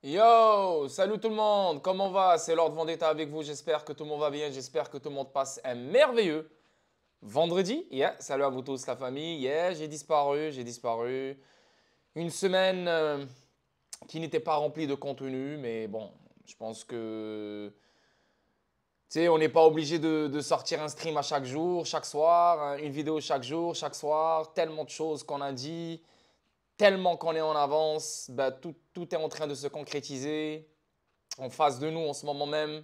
Yo, salut tout le monde, comment va? C'est Lord Vendetta avec vous, j'espère que tout le monde va bien, j'espère que tout le monde passe un merveilleux vendredi. Yeah, salut à vous tous la famille, yeah, j'ai disparu. Une semaine qui n'était pas remplie de contenu, mais bon, je pense que, tu sais, on n'est pas obligé de sortir un stream à chaque jour, chaque soir, hein, une vidéo chaque jour, chaque soir, tellement de choses qu'on a dit, tellement qu'on est en avance, bah, tout est en train de se concrétiser en face de nous en ce moment même.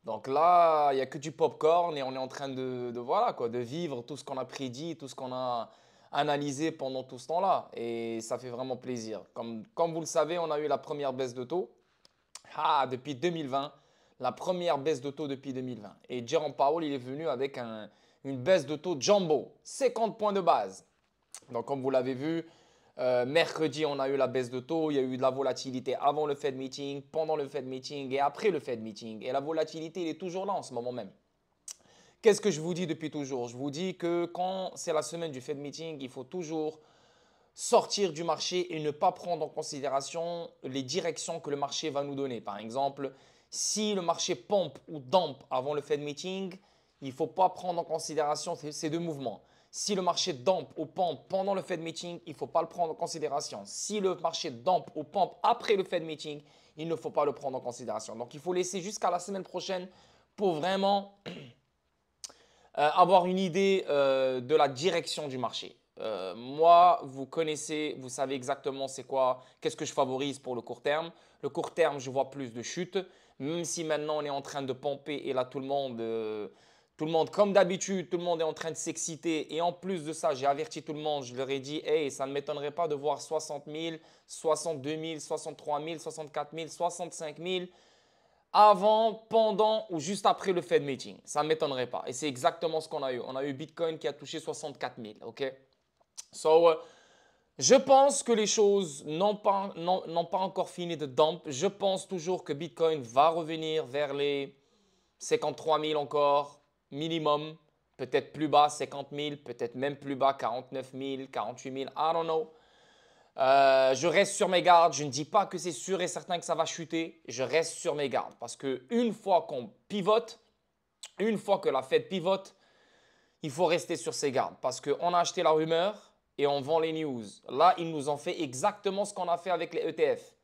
Donc là, il n'y a que du popcorn et on est en train voilà, quoi, de vivre tout ce qu'on a prédit, tout ce qu'on a analysé pendant tout ce temps-là. Et ça fait vraiment plaisir. Comme vous le savez, on a eu la première baisse de taux depuis 2020. La première baisse de taux depuis 2020. Et Jerome Powell, il est venu avec une baisse de taux jumbo, 50 points de base. Donc, comme vous l'avez vu, mercredi, on a eu la baisse de taux. Il y a eu de la volatilité avant le Fed Meeting, pendant le Fed Meeting et après le Fed Meeting. Et la volatilité, elle est toujours là en ce moment même. Qu'est-ce que je vous dis depuis toujours? Je vous dis que quand c'est la semaine du Fed Meeting, il faut toujours sortir du marché et ne pas prendre en considération les directions que le marché va nous donner. Par exemple, si le marché pompe ou dump avant le Fed Meeting, il ne faut pas prendre en considération ces deux mouvements. Si le marché dump ou pompe pendant le Fed Meeting, il ne faut pas le prendre en considération. Si le marché dump ou pompe après le Fed Meeting, il ne faut pas le prendre en considération. Donc, il faut laisser jusqu'à la semaine prochaine pour vraiment avoir une idée de la direction du marché. Moi, vous connaissez, vous savez exactement c'est quoi, qu'est-ce que je favorise pour le court terme. Le court terme, je vois plus de chutes, même si maintenant on est en train de pomper et là tout le monde comme d'habitude, tout le monde est en train de s'exciter. Et en plus de ça, j'ai averti tout le monde, je leur ai dit, hey, ça ne m'étonnerait pas de voir 60 000, 62 000, 63 000, 64 000, 65 000 avant, pendant ou juste après le Fed Meeting. Ça ne m'étonnerait pas. Et c'est exactement ce qu'on a eu. On a eu Bitcoin qui a touché 64 000. OK? So, je pense que les choses n'ont pas encore fini de dump. Je pense toujours que Bitcoin va revenir vers les 53 000 encore, minimum. Peut-être plus bas, 50 000. Peut-être même plus bas, 49 000, 48 000. I don't know. Je reste sur mes gardes. Je ne dis pas que c'est sûr et certain que ça va chuter. Je reste sur mes gardes parce qu'une fois qu'on pivote, une fois que la Fed pivote, il faut rester sur ses gardes parce qu'on a acheté la rumeur et on vend les news. Là, ils nous ont fait exactement ce qu'on a fait avec les ETF.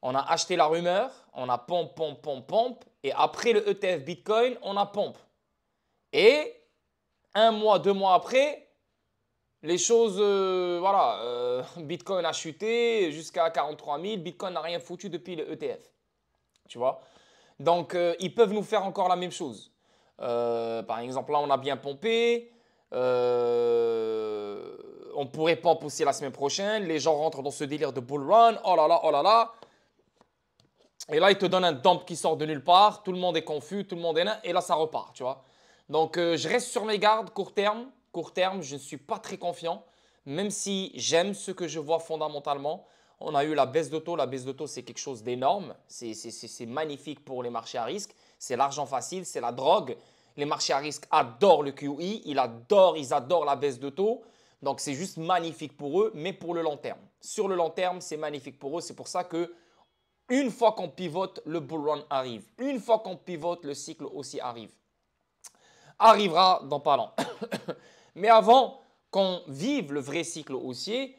On a acheté la rumeur, on a pompe, pompe, pompe, pompe et après le ETF Bitcoin, on a pompe. Et un mois, 2 mois après, les choses, voilà, Bitcoin a chuté jusqu'à 43 000. Bitcoin n'a rien foutu depuis le ETF. Tu vois? Donc, ils peuvent nous faire encore la même chose. Par exemple, là, on a bien pompé. On pourrait pomper aussi la semaine prochaine. Les gens rentrent dans ce délire de bull run. Oh là là, oh là là. Et là, ils te donnent un dump qui sort de nulle part. Tout le monde est confus, tout le monde est là. Et là, ça repart, tu vois. Donc, je reste sur mes gardes court terme. Court terme, je ne suis pas très confiant. Même si j'aime ce que je vois fondamentalement. On a eu la baisse de taux. La baisse de taux, c'est quelque chose d'énorme. C'est magnifique pour les marchés à risque. C'est l'argent facile, c'est la drogue. Les marchés à risque adorent le QE. Ils adorent la baisse de taux. Donc, c'est juste magnifique pour eux, mais pour le long terme. Sur le long terme, c'est magnifique pour eux. C'est pour ça que une fois qu'on pivote, le bull run arrive. Une fois qu'on pivote, le cycle aussi arrive. Arrivera dans pas long. Mais avant qu'on vive le vrai cycle haussier,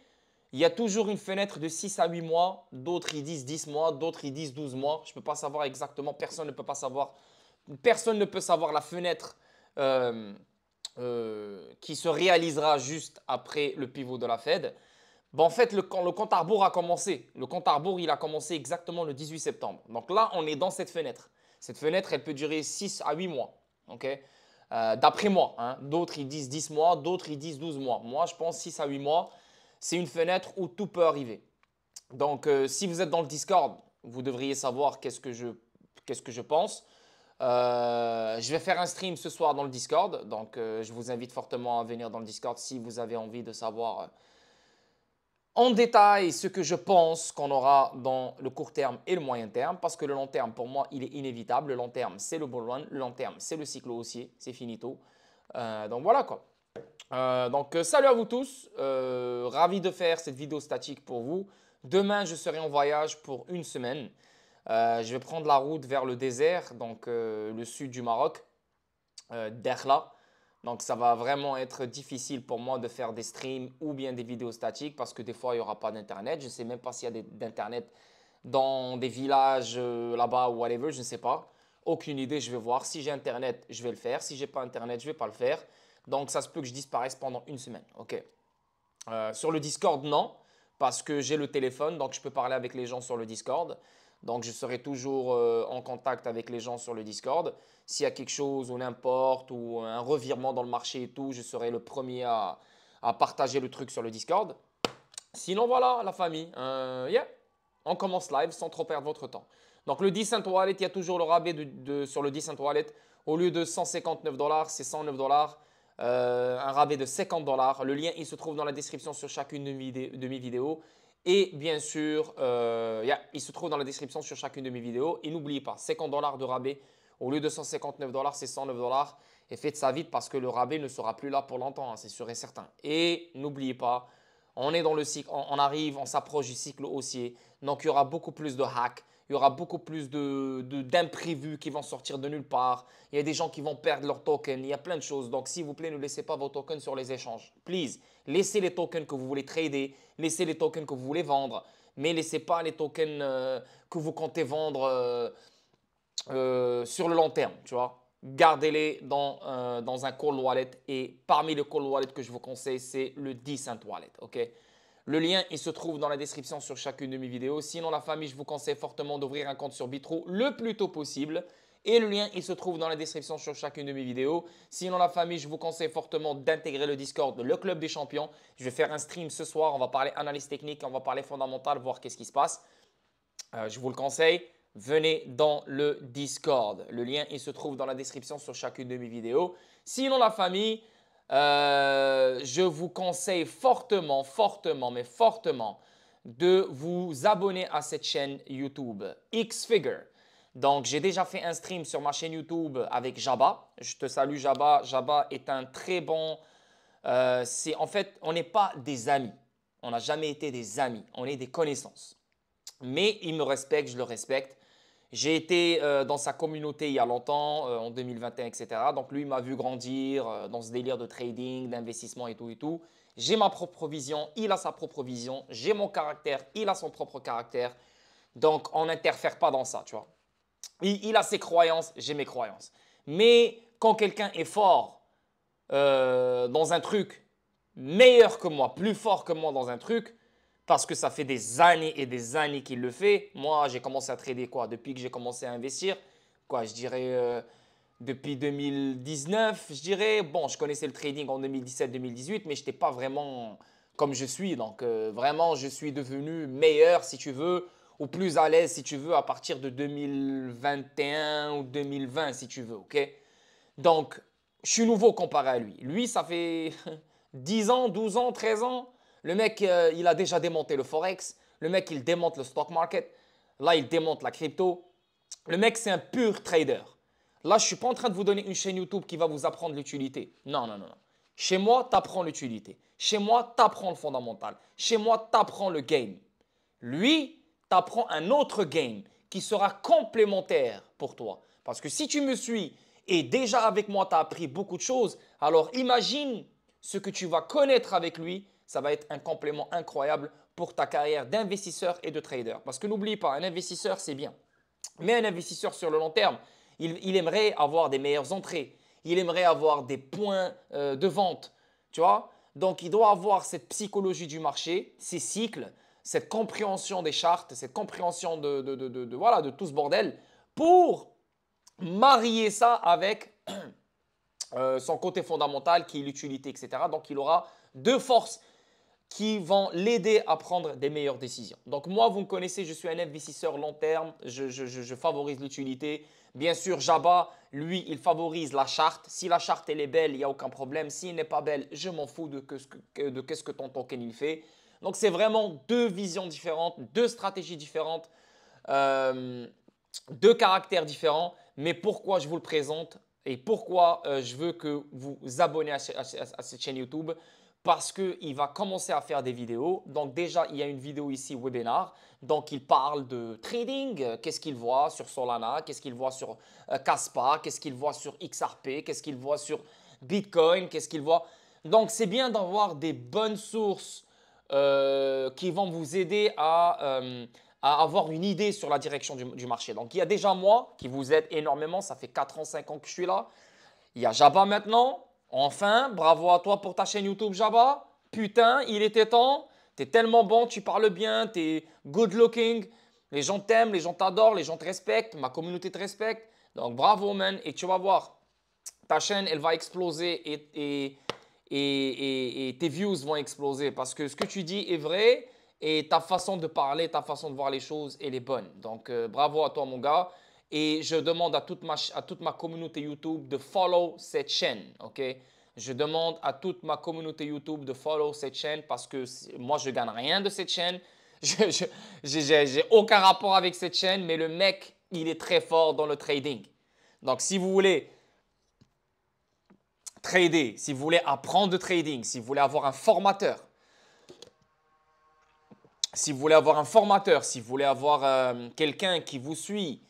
il y a toujours une fenêtre de 6 à 8 mois. D'autres, ils disent 10 mois, d'autres, ils disent 12 mois. Je ne peux pas savoir exactement. Personne ne peut pas savoir. Personne ne peut savoir la fenêtre qui se réalisera juste après le pivot de la Fed. Ben, en fait, le compte à rebours a commencé. Le compte à rebours, il a commencé exactement le 18 septembre. Donc là, on est dans cette fenêtre. Cette fenêtre, elle peut durer 6 à 8 mois. Okay? D'après moi, hein. D'autres, ils disent 10 mois, d'autres, ils disent 12 mois. Moi, je pense 6 à 8 mois. C'est une fenêtre où tout peut arriver. Donc, si vous êtes dans le Discord, vous devriez savoir qu'est-ce que je pense. Je vais faire un stream ce soir dans le Discord. Donc, je vous invite fortement à venir dans le Discord si vous avez envie de savoir en détail ce que je pense qu'on aura dans le court terme et le moyen terme, parce que le long terme, pour moi, il est inévitable. Le long terme, c'est le bull run. Le long terme, c'est le cycle haussier. C'est finito. Donc voilà quoi. Donc salut à vous tous. Ravi de faire cette vidéo statique pour vous. Demain, je serai en voyage pour une semaine. Je vais prendre la route vers le désert, donc le sud du Maroc, Dakhla. Donc, ça va vraiment être difficile pour moi de faire des streams ou bien des vidéos statiques parce que des fois, il n'y aura pas d'internet. Je ne sais même pas s'il y a d'internet dans des villages là-bas ou whatever, je ne sais pas. Aucune idée, je vais voir. Si j'ai internet, je vais le faire. Si j'ai pas internet, je ne vais pas le faire. Donc, ça se peut que je disparaisse pendant une semaine. Ok. Sur le Discord, non, parce que j'ai le téléphone, donc je peux parler avec les gens sur le Discord. Donc, je serai toujours en contact avec les gens sur le Discord. S'il y a quelque chose ou n'importe, ou un revirement dans le marché et tout, je serai le premier à partager le truc sur le Discord. Sinon, voilà, la famille. Yeah, on commence live sans trop perdre votre temps. Donc, le Decent Wallet, il y a toujours le rabais sur le Decent Wallet. Au lieu de 159 $, c'est 109 $. Un rabais de 50 $. Le lien, il se trouve dans la description sur chacune de mes vidéos. Et bien sûr, il se trouve dans la description sur chacune de mes vidéos. Et n'oubliez pas, 50 $ de rabais. Au lieu de 159 $, c'est 109 $. Et faites ça vite parce que le rabais ne sera plus là pour longtemps, hein, c'est sûr et certain. Et n'oubliez pas, on est dans le cycle, on arrive, on s'approche du cycle haussier. Donc, il y aura beaucoup plus de hacks. Il y aura beaucoup plus d'imprévus qui vont sortir de nulle part. Il y a des gens qui vont perdre leurs tokens. Il y a plein de choses. Donc, s'il vous plaît, ne laissez pas vos tokens sur les échanges. Please, laissez les tokens que vous voulez trader. Laissez les tokens que vous voulez vendre. Mais laissez pas les tokens que vous comptez vendre sur le long terme, tu vois. Gardez-les dans un cold wallet. Et parmi les cold wallets que je vous conseille, c'est le Decent Wallet, ok? Le lien, il se trouve dans la description sur chacune de mes vidéos. Sinon, la famille, je vous conseille fortement d'ouvrir un compte sur Bitrou le plus tôt possible. Et le lien, il se trouve dans la description sur chacune de mes vidéos. Sinon, la famille, je vous conseille fortement d'intégrer le Discord, le Club des Champions. Je vais faire un stream ce soir. On va parler analyse technique, on va parler fondamental, voir qu'est-ce qui se passe. Je vous le conseille. Venez dans le Discord. Le lien, il se trouve dans la description sur chacune de mes vidéos. Sinon, la famille, je vous conseille fortement, mais fortement, de vous abonner à cette chaîne YouTube, X-Figure. Donc, j'ai déjà fait un stream sur ma chaîne YouTube avec Jabba. Je te salue, Jabba. Jabba est un très bon… en fait, on n'est pas des amis. On n'a jamais été des amis. On est des connaissances. Mais il me respecte, je le respecte. J'ai été dans sa communauté il y a longtemps, en 2021, etc. Donc, lui m'a vu grandir dans ce délire de trading, d'investissement et tout et tout. J'ai ma propre vision, il a sa propre vision. J'ai mon caractère, il a son propre caractère. Donc, on n'interfère pas dans ça, tu vois. Il a ses croyances, j'ai mes croyances. Mais quand quelqu'un est fort dans un truc, meilleur que moi, plus fort que moi dans un truc, parce que ça fait des années et des années qu'il le fait. Moi, j'ai commencé à trader quoi? Depuis que j'ai commencé à investir, quoi, je dirais depuis 2019, je dirais. Bon, je connaissais le trading en 2017-2018, mais je n'étais pas vraiment comme je suis. Donc, vraiment, je suis devenu meilleur, si tu veux, ou plus à l'aise, si tu veux, à partir de 2021 ou 2020, si tu veux, ok? Donc, je suis nouveau comparé à lui. Lui, ça fait 10 ans, 12 ans, 13 ans. Le mec, il a déjà démonté le Forex. Le mec, il démonte le stock market. Là, il démonte la crypto. Le mec, c'est un pur trader. Là, je ne suis pas en train de vous donner une chaîne YouTube qui va vous apprendre l'utilité. Non, non, non, non. Chez moi, tu apprends l'utilité. Chez moi, tu apprends le fondamental. Chez moi, tu apprends le game. Lui, tu apprends un autre game qui sera complémentaire pour toi. Parce que si tu me suis et déjà avec moi, tu as appris beaucoup de choses, alors imagine ce que tu vas connaître avec lui. Ça va être un complément incroyable pour ta carrière d'investisseur et de trader. Parce que n'oublie pas, un investisseur, c'est bien. Mais un investisseur sur le long terme, il aimerait avoir des meilleures entrées. Il aimerait avoir des points de vente. Tu vois? Donc, il doit avoir cette psychologie du marché, ces cycles, cette compréhension des chartes, cette compréhension voilà, de tout ce bordel pour marier ça avec son côté fondamental qui est l'utilité, etc. Donc, il aura deux forces qui vont l'aider à prendre des meilleures décisions. Donc moi, vous me connaissez, je suis un investisseur long terme, je favorise l'utilité. Bien sûr, Jabba, lui, il favorise la charte. Si la charte elle est belle, il n'y a aucun problème. Si elle n'est pas belle, je m'en fous de qu'est-ce que ton token il fait. Donc c'est vraiment deux visions différentes, deux stratégies différentes, deux caractères différents. Mais pourquoi je vous le présente et pourquoi je veux que vous vous abonnez à cette chaîne YouTube? parce qu'il va commencer à faire des vidéos. Donc déjà, il y a une vidéo ici, webinar. Donc il parle de trading, qu'est-ce qu'il voit sur Solana, qu'est-ce qu'il voit sur Kaspa, qu'est-ce qu'il voit sur XRP, qu'est-ce qu'il voit sur Bitcoin, qu'est-ce qu'il voit. Donc c'est bien d'avoir des bonnes sources qui vont vous aider à avoir une idée sur la direction du marché. Donc il y a déjà moi qui vous aide énormément, ça fait 4 ans, 5 ans que je suis là. Il y a Jabba maintenant. Enfin, bravo à toi pour ta chaîne YouTube Jabba. Putain, il était temps. Tu es tellement bon, tu parles bien, tu es good looking. Les gens t'aiment, les gens t'adorent, les gens te respectent, ma communauté te respecte. Donc bravo man. Et tu vas voir, ta chaîne, elle va exploser et tes views vont exploser parce que ce que tu dis est vrai et ta façon de parler, ta façon de voir les choses, elle est bonne. Donc bravo à toi mon gars. Et je demande à toute ma communauté YouTube de follow cette chaîne, ok? Je demande à toute ma communauté YouTube de follow cette chaîne parce que moi, je ne gagne rien de cette chaîne. Je n'ai aucun rapport avec cette chaîne, mais le mec, il est très fort dans le trading. Donc, si vous voulez trader, si vous voulez apprendre de trading, si vous voulez avoir un formateur, si vous voulez avoir quelqu'un qui vous suit,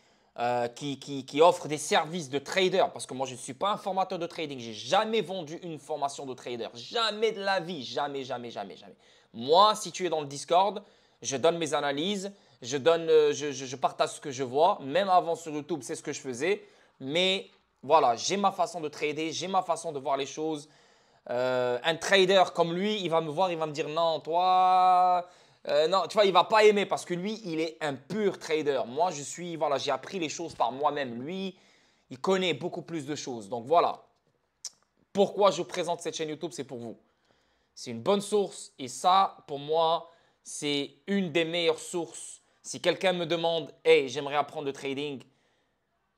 qui offre des services de trader, parce que moi, je ne suis pas un formateur de trading. Je n'ai jamais vendu une formation de trader. Jamais de la vie. Jamais, jamais, jamais, jamais. Moi, si tu es dans le Discord, je donne mes analyses, je partage ce que je vois. Même avant sur YouTube, c'est ce que je faisais. Mais voilà, j'ai ma façon de trader, j'ai ma façon de voir les choses. Un trader comme lui, il va me voir, il va me dire non, toi… non, tu vois, il ne va pas aimer parce que lui, il est un pur trader. Moi, voilà, j'ai appris les choses par moi-même. Lui, il connaît beaucoup plus de choses. Donc voilà, pourquoi je vous présente cette chaîne YouTube, c'est pour vous. C'est une bonne source et ça, pour moi, c'est une des meilleures sources. Si quelqu'un me demande, hey, j'aimerais apprendre le trading,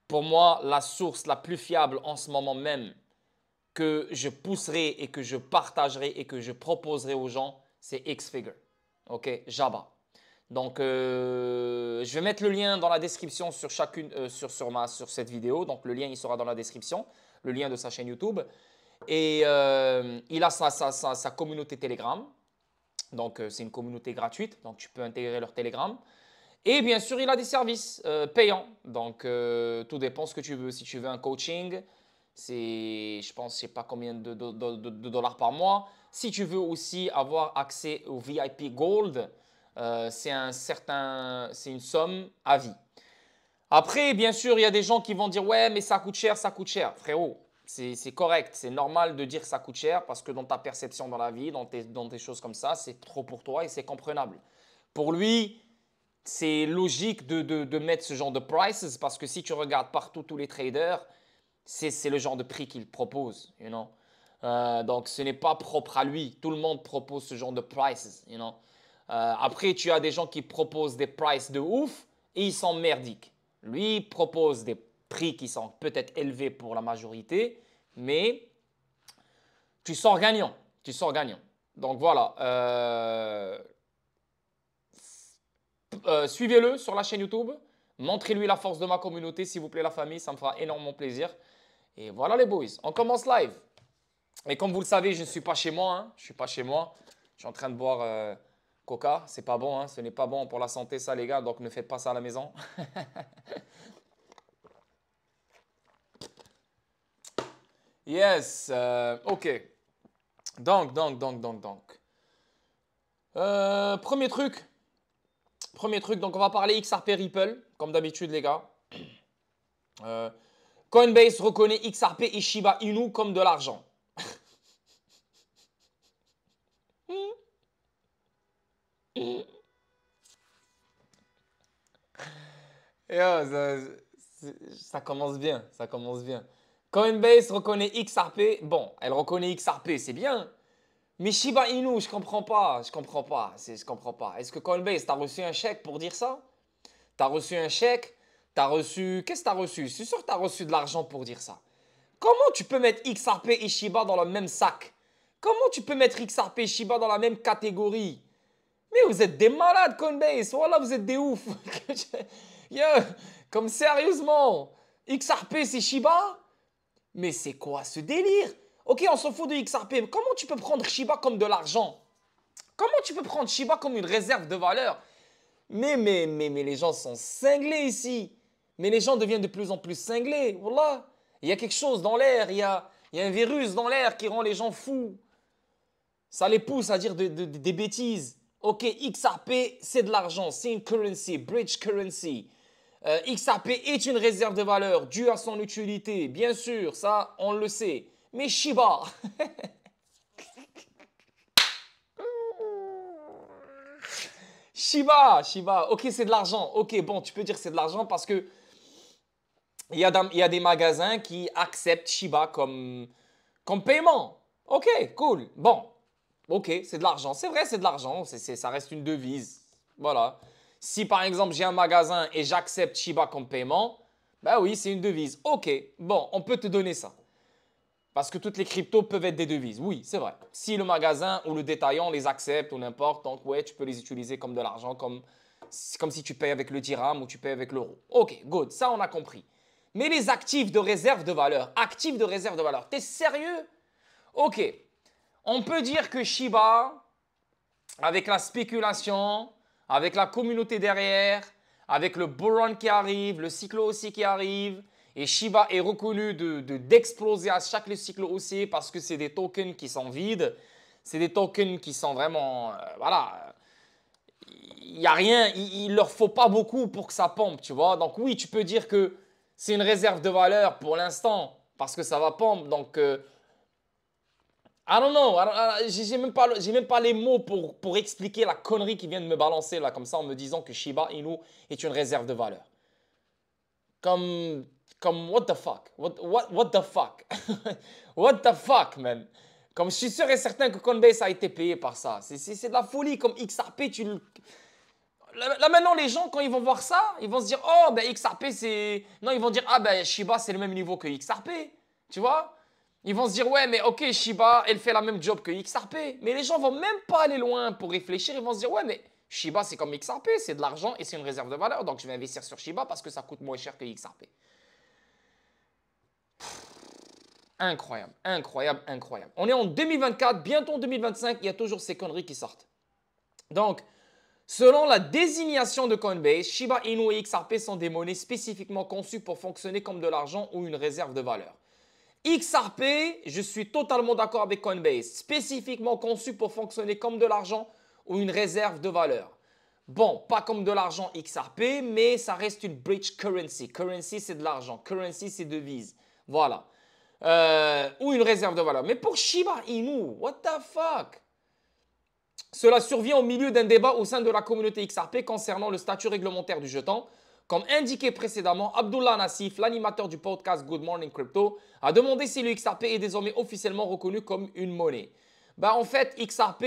pour moi, la source la plus fiable en ce moment même que je pousserai et que je partagerai et que je proposerai aux gens, c'est Xfigure. Ok, Jabba. Donc, je vais mettre le lien dans la description sur sur cette vidéo. Donc, le lien, il sera dans la description, le lien de sa chaîne YouTube. Et il a sa communauté Telegram. Donc, c'est une communauté gratuite. Donc, tu peux intégrer leur Telegram. Et bien sûr, il a des services payants. Donc, tout dépend ce que tu veux. Si tu veux un coaching, c'est, je pense, je ne sais pas combien de dollars par mois. Si tu veux aussi avoir accès au VIP Gold, c'est une somme à vie. Après, bien sûr, il y a des gens qui vont dire « Ouais, mais ça coûte cher, ça coûte cher. » Frérot, c'est correct. C'est normal de dire que ça coûte cher parce que dans ta perception dans la vie, dans tes choses comme ça, c'est trop pour toi et c'est comprenable. Pour lui, c'est logique de mettre ce genre de prices parce que si tu regardes partout tous les traders, c'est le genre de prix qu'il propose, you know. Donc, ce n'est pas propre à lui. Tout le monde propose ce genre de prices, you know. Après, tu as des gens qui proposent des prices de ouf et ils sont merdiques. Lui propose des prix qui sont peut-être élevés pour la majorité, mais tu sors gagnant. Tu sors gagnant. Donc, voilà. Suivez-le sur la chaîne YouTube. Montrez-lui la force de ma communauté, s'il vous plaît, la famille. Ça me fera énormément plaisir. Et voilà les boys, on commence live. Et comme vous le savez, je ne suis pas chez moi. Hein. Je ne suis pas chez moi. Je suis en train de boire Coca. C'est pas bon. Hein. Ce n'est pas bon pour la santé, ça, les gars. Donc, ne faites pas ça à la maison. Yes. OK. Donc. Premier truc. Donc, on va parler XRP Ripple, comme d'habitude, les gars. Coinbase reconnaît XRP et Shiba Inu comme de l'argent. Ça commence bien, ça commence bien. Coinbase reconnaît XRP. Bon, elle reconnaît XRP, c'est bien. Mais Shiba Inu, je comprends pas. Je comprends pas. Est-ce que Coinbase, t'as reçu un chèque pour dire ça? T'as reçu un chèque? T'as reçu… Qu'est-ce que t'as reçu? C'est sûr que t'as reçu de l'argent pour dire ça. Comment tu peux mettre XRP et Shiba dans le même sac? Comment tu peux mettre XRP et Shiba dans la même catégorie? Mais vous êtes des malades, Coinbase. Voilà, vous êtes des ouf. Yo, comme sérieusement, XRP, c'est Shiba? Mais c'est quoi ce délire? Ok, on s'en fout de XRP, mais comment tu peux prendre Shiba comme de l'argent? Comment tu peux prendre Shiba comme une réserve de valeur? Mais les gens sont cinglés ici. Mais les gens deviennent de plus en plus cinglés. Voilà. Il y a quelque chose dans l'air, il y a un virus dans l'air qui rend les gens fous. Ça les pousse à dire des bêtises. Ok, XRP, c'est de l'argent, c'est une currency, bridge currency. XRP est une réserve de valeur due à son utilité, bien sûr, ça, on le sait. Mais Shiba, Shiba, ok, c'est de l'argent. Ok, bon, tu peux dire c'est de l'argent parce que il y a des magasins qui acceptent Shiba comme paiement. Ok, cool. Bon, ok, c'est de l'argent. C'est vrai, c'est de l'argent. Ça reste une devise. Voilà. Si par exemple j'ai un magasin et j'accepte Shiba comme paiement, bah oui, c'est une devise. Ok, bon, on peut te donner ça. Parce que toutes les cryptos peuvent être des devises. Oui, c'est vrai. Si le magasin ou le détaillant les accepte ou n'importe, donc ouais, tu peux les utiliser comme de l'argent, comme si tu payes avec le dirham ou tu payes avec l'euro. Ok, good, ça on a compris. Mais les actifs de réserve de valeur, t'es sérieux? Ok, on peut dire que Shiba, avec la spéculation, avec la communauté derrière, avec le bull run qui arrive, le cycle haussier qui arrive, et Shiba est reconnu d'exploser à chaque cycle haussier parce que c'est des tokens qui sont vides, c'est des tokens qui sont vraiment, voilà, il n'y a rien, il leur faut pas beaucoup pour que ça pompe, tu vois. Donc oui, tu peux dire que c'est une réserve de valeur pour l'instant parce que ça va pompe, donc I don't know. J'ai même pas les mots pour expliquer la connerie qui vient de me balancer là, comme ça, en me disant que Shiba Inu est une réserve de valeur. Comme, what the fuck? What the fuck? What the fuck, man? Comme je suis sûr et certain que Coinbase a été payé par ça. C'est de la folie. Comme XRP, Là maintenant, les gens, quand ils vont voir ça, ils vont se dire, oh, ben XRP, c'est... Non, ils vont dire, ah ben Shiba, c'est le même niveau que XRP. Tu vois? Ils vont se dire, ouais, mais ok, Shiba, elle fait la même job que XRP. Mais les gens vont même pas aller loin pour réfléchir. Ils vont se dire, ouais, mais Shiba, c'est comme XRP, c'est de l'argent et c'est une réserve de valeur. Donc, je vais investir sur Shiba parce que ça coûte moins cher que XRP. Incroyable, incroyable, incroyable. On est en 2024, bientôt en 2025, il y a toujours ces conneries qui sortent. Donc, selon la désignation de Coinbase, Shiba Inu et XRP sont des monnaies spécifiquement conçues pour fonctionner comme de l'argent ou une réserve de valeur. XRP, je suis totalement d'accord avec Coinbase, spécifiquement conçu pour fonctionner comme de l'argent ou une réserve de valeur. Bon, pas comme de l'argent XRP, mais ça reste une bridge currency. Currency, c'est de l'argent. Currency, c'est devise. Voilà. Ou une réserve de valeur. Mais pour Shiba Inu, what the fuck? Cela survient au milieu d'un débat au sein de la communauté XRP concernant le statut réglementaire du jeton. Comme indiqué précédemment, Abdullah Nassif, l'animateur du podcast Good Morning Crypto, a demandé si le XRP est désormais officiellement reconnu comme une monnaie. Ben, en fait, XRP,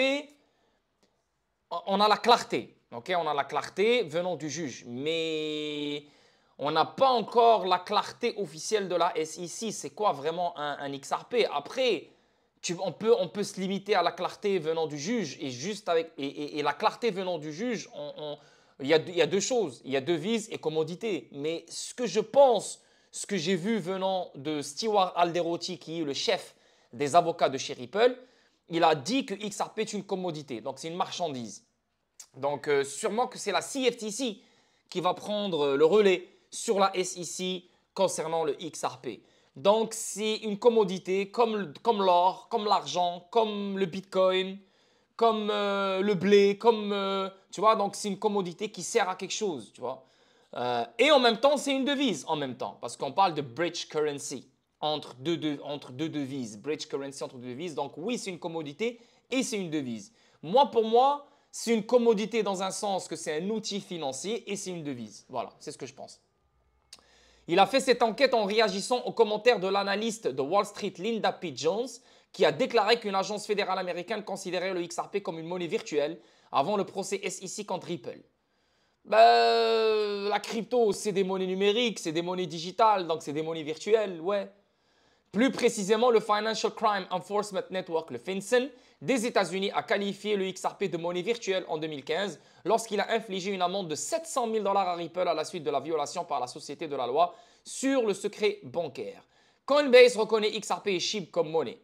on a la clarté. Okay? On a la clarté venant du juge. Mais on n'a pas encore la clarté officielle de la SEC. C'est quoi vraiment un XRP? Après, on peut se limiter à la clarté venant du juge. Et la clarté venant du juge, il y a deux choses. Il y a devise et commodité. Mais ce que je pense, ce que j'ai vu venant de Stewart Alderoty, qui est le chef des avocats de chez Ripple, il a dit que XRP est une commodité. Donc, c'est une marchandise. Donc, sûrement que c'est la CFTC qui va prendre le relais sur la SEC concernant le XRP. Donc, c'est une commodité comme l'or, comme l'argent, comme le bitcoin, comme le blé, tu vois, donc c'est une commodité qui sert à quelque chose, tu vois. Et en même temps, c'est une devise en même temps, parce qu'on parle de bridge currency entre deux devises, bridge currency entre deux devises. Donc oui, c'est une commodité et c'est une devise. Pour moi, c'est une commodité dans un sens que c'est un outil financier et c'est une devise. Voilà, c'est ce que je pense. Il a fait cette enquête en réagissant aux commentaires de l'analyste de Wall Street Linda P. Jones, qui a déclaré qu'une agence fédérale américaine considérait le XRP comme une monnaie virtuelle avant le procès SEC contre Ripple. La crypto, c'est des monnaies numériques, c'est des monnaies digitales, donc c'est des monnaies virtuelles, ouais. Plus précisément, le Financial Crime Enforcement Network, le FinCEN, des États-Unis a qualifié le XRP de monnaie virtuelle en 2015 lorsqu'il a infligé une amende de 700 000 $ à Ripple à la suite de la violation par la société de la loi sur le secret bancaire. Coinbase reconnaît XRP et SHIB comme monnaie.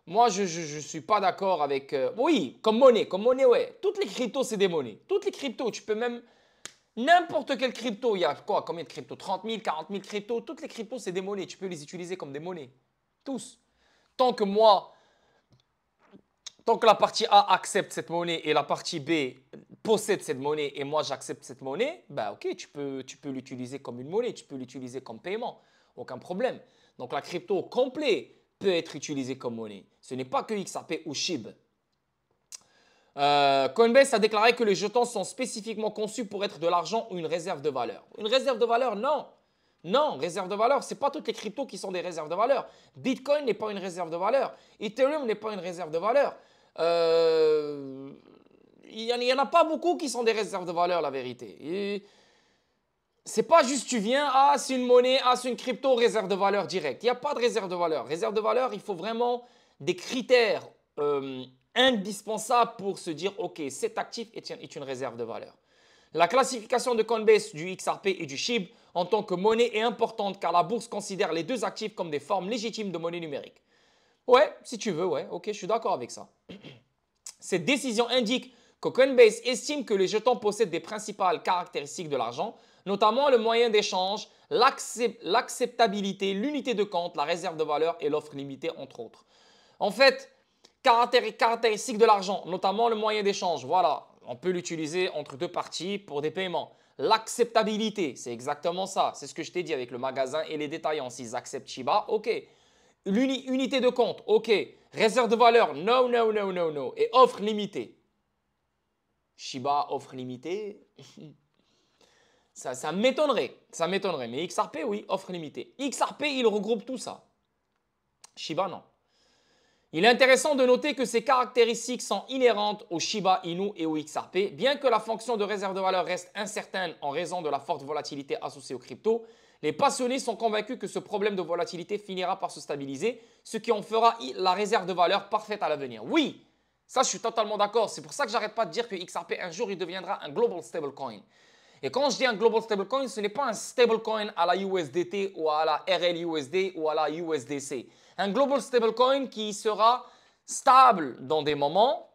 Moi, je suis pas d'accord avec... oui, comme monnaie, ouais. Toutes les cryptos, c'est des monnaies. Toutes les cryptos, tu peux même... N'importe quelle crypto, il y a quoi? Combien de cryptos? 30 000, 40 000 cryptos. Toutes les cryptos, c'est des monnaies. Tu peux les utiliser comme des monnaies. Tous. Tant que moi, tant que la partie A accepte cette monnaie et la partie B possède cette monnaie et moi j'accepte cette monnaie, bah ok, tu peux l'utiliser comme une monnaie, tu peux l'utiliser comme paiement, aucun problème. Donc la crypto au complet peut être utilisée comme monnaie. Ce n'est pas que XRP ou SHIB. Coinbase a déclaré que les jetons sont spécifiquement conçus pour être de l'argent ou une réserve de valeur. Une réserve de valeur, non. Non, réserve de valeur, ce n'est pas toutes les cryptos qui sont des réserves de valeur. Bitcoin n'est pas une réserve de valeur. Ethereum n'est pas une réserve de valeur. Il n'y en a pas beaucoup qui sont des réserves de valeur, la vérité. C'est pas juste tu viens, ah c'est une monnaie, ah c'est une crypto, réserve de valeur directe. Il n'y a pas de réserve de valeur. Réserve de valeur, il faut vraiment des critères indispensables pour se dire, ok, cet actif est une réserve de valeur. La classification de Coinbase du XRP et du SHIB en tant que monnaie est importante car la bourse considère les deux actifs comme des formes légitimes de monnaie numérique. Ouais, si tu veux, ouais, ok, je suis d'accord avec ça. Cette décision indique que Coinbase estime que les jetons possèdent des principales caractéristiques de l'argent, notamment le moyen d'échange, l'acceptabilité, l'unité de compte, la réserve de valeur et l'offre limitée, entre autres. En fait, caractéristiques de l'argent, notamment le moyen d'échange, voilà, on peut l'utiliser entre deux parties pour des paiements. L'acceptabilité, c'est exactement ça, c'est ce que je t'ai dit avec le magasin et les détaillants. S'ils acceptent Shiba, ok. L'unité de compte, ok. Réserve de valeur, no, no, no, no, no. Et offre limitée. Shiba, offre limitée. ça m'étonnerait, ça m'étonnerait. Mais XRP, oui, offre limitée. XRP, il regroupe tout ça. Shiba, non. Il est intéressant de noter que ces caractéristiques sont inhérentes au Shiba Inu et au XRP. Bien que la fonction de réserve de valeur reste incertaine en raison de la forte volatilité associée aux cryptos, les passionnés sont convaincus que ce problème de volatilité finira par se stabiliser, ce qui en fera la réserve de valeur parfaite à l'avenir. Oui, ça je suis totalement d'accord. C'est pour ça que j'arrête pas de dire que XRP un jour il deviendra un global stablecoin. Et quand je dis un global stablecoin, ce n'est pas un stablecoin à la USDT ou à la RLUSD ou à la USDC. Un global stablecoin qui sera stable dans des moments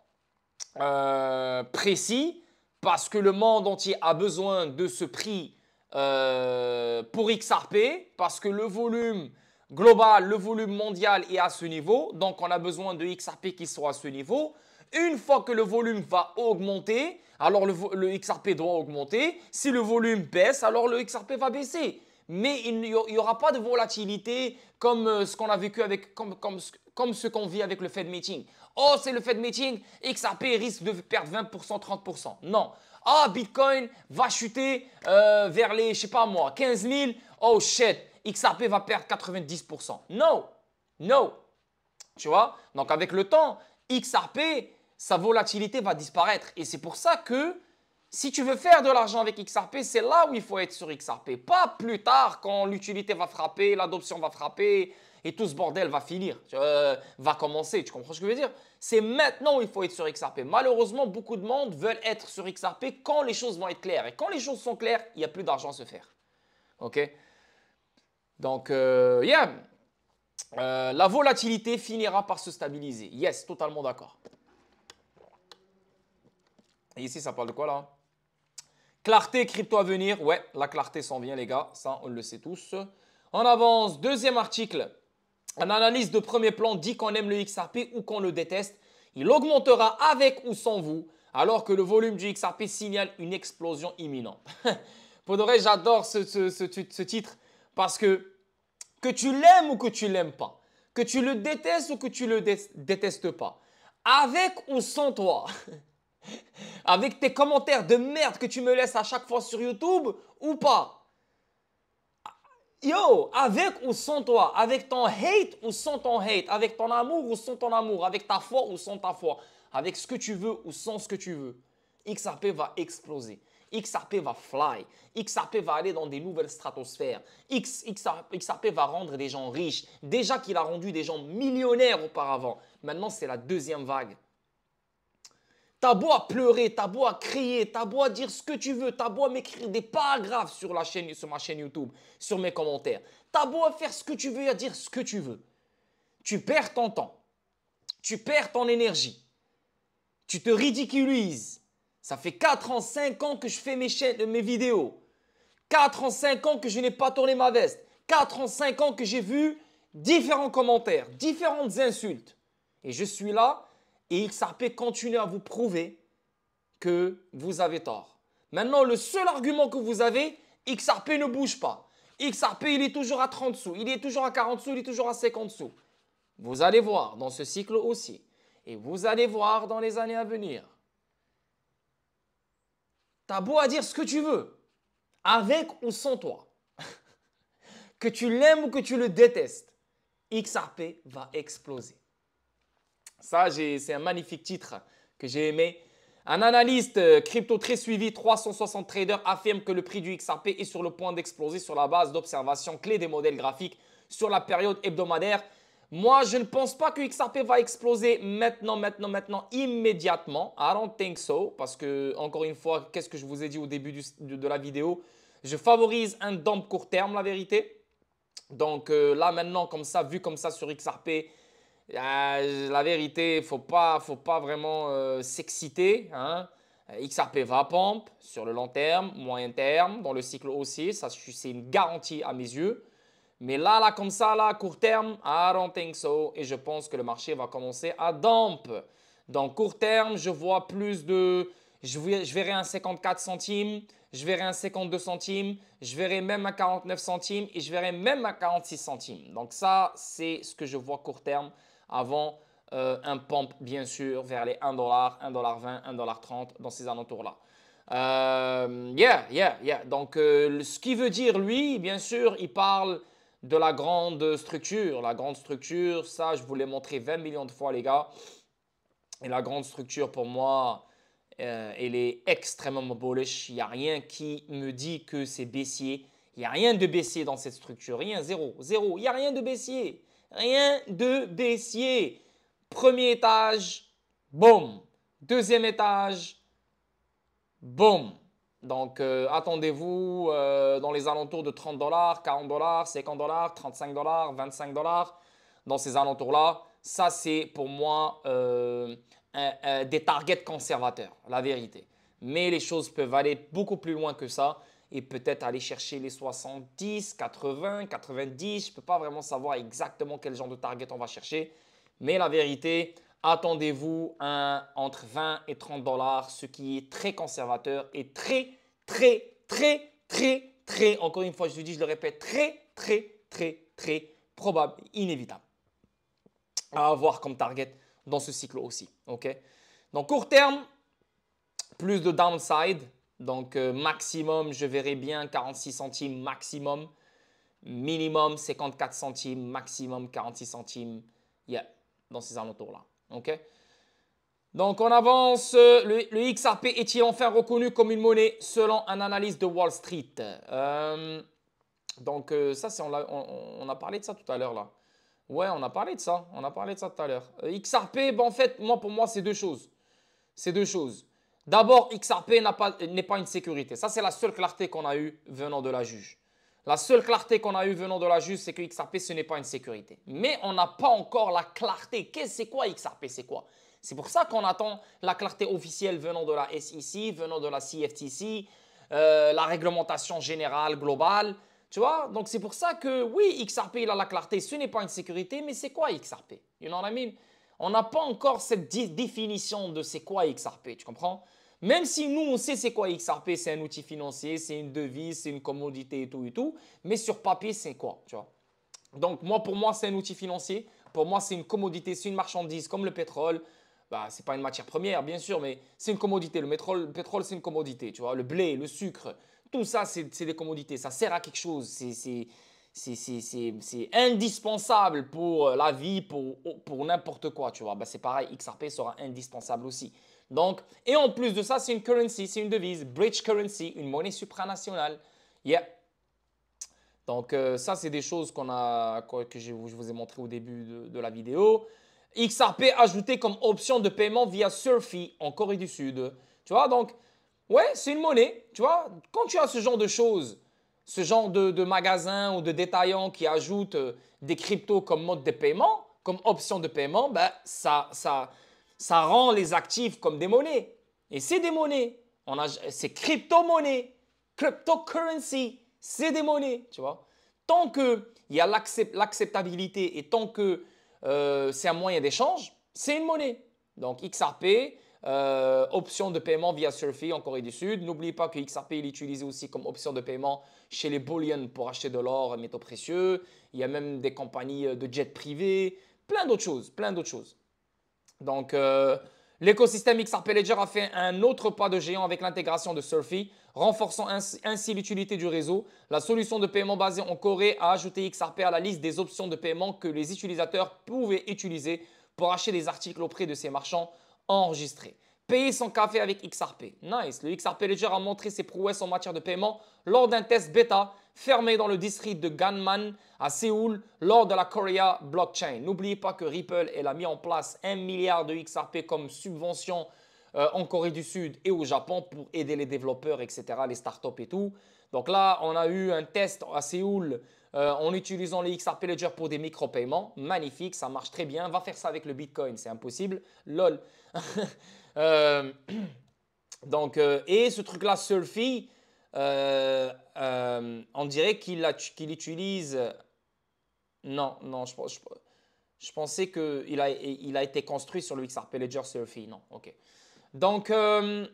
précis parce que le monde entier a besoin de ce prix pour XRP, parce que le volume global, le volume mondial est à ce niveau, donc on a besoin de XRP qui soit à ce niveau. Une fois que le volume va augmenter, alors le XRP doit augmenter. Si le volume baisse, alors le XRP va baisser. Mais il n'y aura pas de volatilité comme ce qu'on a vécu avec, comme ce qu'on vit avec le Fed Meeting. Oh, c'est le Fed Meeting, XRP risque de perdre 20%, 30%. Non. Ah, Bitcoin va chuter vers les, je sais pas moi, 15 000. Oh shit, XRP va perdre 90%. Non, non. Tu vois? Donc avec le temps, XRP, sa volatilité va disparaître. Et c'est pour ça que si tu veux faire de l'argent avec XRP, c'est là où il faut être sur XRP. Pas plus tard quand l'utilité va frapper, l'adoption va frapper et tout ce bordel va finir, va commencer. Tu comprends ce que je veux dire? C'est maintenant où il faut être sur XRP. Malheureusement, beaucoup de monde veulent être sur XRP quand les choses vont être claires. Et quand les choses sont claires, il n'y a plus d'argent à se faire. OK? Donc, yeah. La volatilité finira par se stabiliser. Yes, totalement d'accord. Et ici, ça parle de quoi là? Clarté, crypto à venir. Ouais, la clarté s'en vient les gars. Ça, on le sait tous. On avance. Deuxième article. Une analyse de premier plan dit qu'on aime le XRP ou qu'on le déteste. Il augmentera avec ou sans vous, alors que le volume du XRP signale une explosion imminente. Pour de vrai, j'adore ce titre parce que tu l'aimes ou que tu l'aimes pas, que tu le détestes ou que tu le détestes pas, avec ou sans toi, avec tes commentaires de merde que tu me laisses à chaque fois sur YouTube ou pas. Yo, avec ou sans toi, avec ton hate ou sans ton hate, avec ton amour ou sans ton amour, avec ta foi ou sans ta foi, avec ce que tu veux ou sans ce que tu veux, XRP va exploser. XRP va fly. XRP va aller dans des nouvelles stratosphères. XRP va rendre des gens riches. Déjà qu'il a rendu des gens millionnaires auparavant. Maintenant, c'est la deuxième vague. T'as beau à pleurer, t'as beau à crier, t'as beau à dire ce que tu veux, t'as beau à m'écrire des paragraphes sur ma chaîne YouTube, sur mes commentaires. T'as beau à faire ce que tu veux et à dire ce que tu veux. Tu perds ton temps. tu perds ton énergie. Tu te ridiculises. Ça fait 4 ans, 5 ans que je fais mes vidéos. 4 ans, 5 ans que je n'ai pas tourné ma veste. 4 ans, 5 ans que j'ai vu différents commentaires, différentes insultes. Et je suis là et XRP continue à vous prouver que vous avez tort. Maintenant, le seul argument que vous avez, XRP ne bouge pas. XRP, il est toujours à 30 sous, il est toujours à 40 sous, il est toujours à 50 sous. Vous allez voir dans ce cycle aussi. Et vous allez voir dans les années à venir. T'as beau à dire ce que tu veux, avec ou sans toi, que tu l'aimes ou que tu le détestes, XRP va exploser. Ça, c'est un magnifique titre que j'ai aimé. Un analyste crypto très suivi, 360 traders, affirme que le prix du XRP est sur le point d'exploser sur la base d'observations clés des modèles graphiques sur la période hebdomadaire. Moi, je ne pense pas que XRP va exploser maintenant, immédiatement. I don't think so. Parce que, encore une fois, qu'est-ce que je vous ai dit au début de la vidéo? Je favorise un dump court terme, la vérité. Donc là, maintenant, comme ça, vu comme ça sur XRP, la vérité, il ne faut pas vraiment s'exciter. Hein. XRP va pump sur le long terme, moyen terme, dans le cycle haussier. Ça, c'est une garantie à mes yeux. Mais là, comme ça, là, court terme, I don't think so. Et je pense que le marché va commencer à dump. Dans court terme, je vois plus de… Je verrai un 54 centimes, je verrai un 52 centimes, je verrai même un 49 centimes et je verrai même un 46 centimes. Donc ça, c'est ce que je vois court terme avant un pump, bien sûr, vers les 1$, 1,20$, 1,30$ dans ces alentours-là. Donc, ce qui veut dire, lui, bien sûr, il parle de la grande structure. La grande structure, ça, je vous l'ai montré 20 millions de fois, les gars. Et la grande structure, pour moi, elle est extrêmement bullish. Il n'y a rien qui me dit que c'est baissier. Il n'y a rien de baissier dans cette structure. Rien, zéro, zéro. Il n'y a rien de baissier. Rien de baissier. Premier étage, boum. Deuxième étage, boum. Donc, attendez-vous dans les alentours de 30$, 40$, 50$, 35$, 25$, dans ces alentours-là. Ça, c'est pour moi des targets conservateurs, la vérité. Mais les choses peuvent aller beaucoup plus loin que ça et peut-être aller chercher les 70, 80, 90. Je ne peux pas vraiment savoir exactement quel genre de target on va chercher. Mais la vérité, attendez-vous entre 20 et 30$, ce qui est très conservateur et très, encore une fois, je le dis, je le répète, très probable, inévitable à avoir comme target dans ce cycle aussi. Okay? Donc, court terme, plus de downside. Donc, maximum, je verrai bien 46 centimes maximum. Minimum 54 centimes, maximum 46 centimes. Yeah, dans ces alentours-là. OK? Donc, on avance. Le XRP est-il enfin reconnu comme une monnaie selon un analyse de Wall Street? Ça, on a parlé de ça tout à l'heure là. Ouais, on a parlé de ça. On a parlé de ça tout à l'heure. XRP, en fait, pour moi, c'est deux choses. C'est deux choses. D'abord, XRP n'est pas une sécurité. Ça, c'est la seule clarté qu'on a eue venant de la juge. La seule clarté qu'on a eue venant de la juge, c'est que XRP, ce n'est pas une sécurité. Mais on n'a pas encore la clarté. C'est quoi XRP? C'est quoi? C'est pour ça qu'on attend la clarté officielle venant de la SEC, venant de la CFTC, la réglementation générale globale. Tu vois? Donc, c'est pour ça que, oui, XRP, il a la clarté. Ce n'est pas une sécurité, mais c'est quoi XRP? You know what I mean? On n'a pas encore cette définition de c'est quoi XRP, tu comprends? Même si nous, on sait c'est quoi XRP, c'est un outil financier, c'est une devise, c'est une commodité et tout. Mais sur papier, c'est quoi, tu vois? Donc, pour moi, c'est un outil financier. Pour moi, c'est une commodité, c'est une marchandise comme le pétrole. Bah, ce n'est pas une matière première, bien sûr, mais c'est une commodité. Le pétrole, c'est une commodité, tu vois? Le blé, le sucre, tout ça, c'est des commodités. Ça sert à quelque chose. C'est indispensable pour la vie, pour n'importe quoi, tu vois. Bah, c'est pareil, XRP sera indispensable aussi. Donc, et en plus de ça, c'est une currency, c'est une devise, bridge currency, une monnaie supranationale. Yeah. Donc, ça, c'est des choses que je vous ai montré au début de la vidéo. XRP ajouté comme option de paiement via Surfy en Corée du Sud. Tu vois, donc, ouais, c'est une monnaie. Tu vois, quand tu as ce genre de choses, ce genre de magasin ou de détaillant qui ajoute des cryptos comme mode de paiement, comme option de paiement, ben, ça rend les actifs comme des monnaies. Et c'est des monnaies. C'est crypto-monnaie, cryptocurrency, c'est des monnaies, tu vois. Tant qu'il y a l'acceptabilité et tant que c'est un moyen d'échange, c'est une monnaie. Donc XRP, option de paiement via Surfy en Corée du Sud. N'oubliez pas que XRP est utilisé aussi comme option de paiement chez les bullion pour acheter de l'or et métaux précieux. Il y a même des compagnies de jets privés, plein d'autres choses, plein d'autres choses. Donc, l'écosystème XRP Ledger a fait un autre pas de géant avec l'intégration de Surfy, renforçant ainsi l'utilité du réseau. La solution de paiement basée en Corée a ajouté XRP à la liste des options de paiement que les utilisateurs pouvaient utiliser pour acheter des articles auprès de ces marchands enregistrés. Payer son café avec XRP. Nice. Le XRP Ledger a montré ses prouesses en matière de paiement lors d'un test bêta fermé dans le district de Gangnam à Séoul lors de la Korea Blockchain. N'oubliez pas que Ripple a mis en place 1 milliard de XRP comme subvention en Corée du Sud et au Japon pour aider les développeurs, etc., les startups et tout. Donc là, on a eu un test à Séoul en utilisant les XRP Ledger pour des micro-paiements. Magnifique, ça marche très bien. Va faire ça avec le Bitcoin, c'est impossible. Lol. Et ce truc-là, Surfy, on dirait qu'il utilise… Non, je pensais qu'il a été construit sur le XRP Ledger Surfy. Non, ok. Donc, bien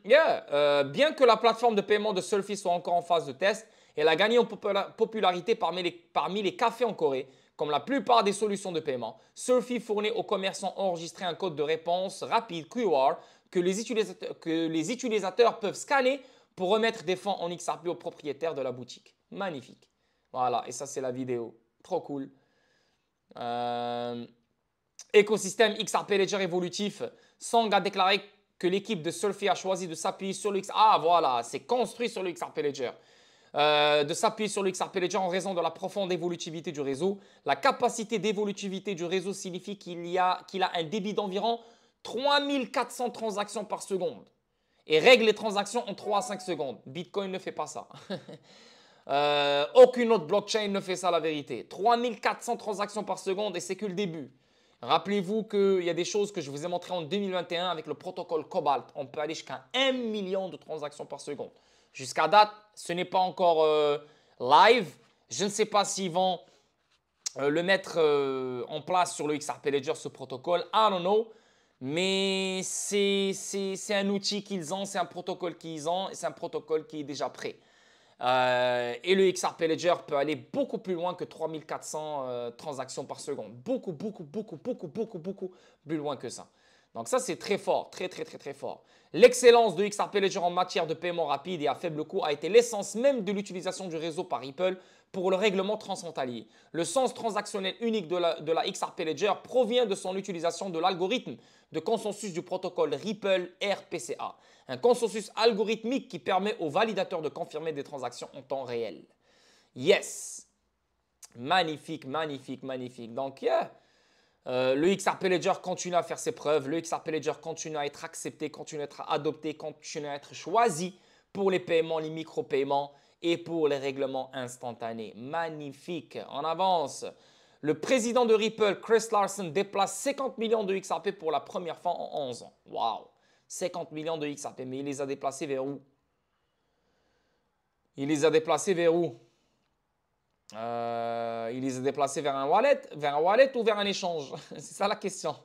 que la plateforme de paiement de Surfy soit encore en phase de test, elle a gagné en popularité parmi les cafés en Corée. Comme la plupart des solutions de paiement, Surfy fournit aux commerçants enregistrés un code de réponse rapide QR que les utilisateurs peuvent scanner pour remettre des fonds en XRP aux propriétaires de la boutique. Magnifique. Voilà, et ça c'est la vidéo. Trop cool. Écosystème XRP Ledger évolutif. Sang a déclaré que l'équipe de Surfy a choisi de s'appuyer sur le XRP. Ah voilà, c'est construit sur le XRP Ledger. De s'appuyer sur le XRP Ledger en raison de la profonde évolutivité du réseau. La capacité d'évolutivité du réseau signifie qu'il a un débit d'environ 3400 transactions par seconde et règle les transactions en 3 à 5 secondes. Bitcoin ne fait pas ça. Aucune autre blockchain ne fait ça, la vérité. 3400 transactions par seconde et c'est que le début. Rappelez-vous qu'il y a des choses que je vous ai montrées en 2021 avec le protocole Cobalt. On peut aller jusqu'à 1 million de transactions par seconde. Jusqu'à date, ce n'est pas encore live. Je ne sais pas s'ils vont le mettre en place sur le XRP Ledger, ce protocole. I don't know. Mais c'est un outil qu'ils ont, c'est un protocole qu'ils ont et c'est un protocole qui est déjà prêt. Et le XRP Ledger peut aller beaucoup plus loin que 3400 transactions par seconde. Beaucoup plus loin que ça. Donc ça, c'est très fort, très fort. L'excellence de XRP Ledger en matière de paiement rapide et à faible coût a été l'essence même de l'utilisation du réseau par Ripple pour le règlement transfrontalier. Le sens transactionnel unique de la XRP Ledger provient de son utilisation de l'algorithme de consensus du protocole Ripple RPCA, un consensus algorithmique qui permet aux validateurs de confirmer des transactions en temps réel. Yes! Magnifique. Donc, yeah! Le XRP Ledger continue à faire ses preuves. Le XRP Ledger continue à être accepté, continue à être adopté, continue à être choisi pour les paiements, les micro-paiements et pour les règlements instantanés. Magnifique. On avance. Le président de Ripple, Chris Larsen, déplace 50 millions de XRP pour la première fois en 11 ans. Waouh! 50 millions de XRP. Mais il les a déplacés vers où? Il les a déplacés vers où? Il les a déplacés vers un wallet ou vers un échange? C'est ça la question.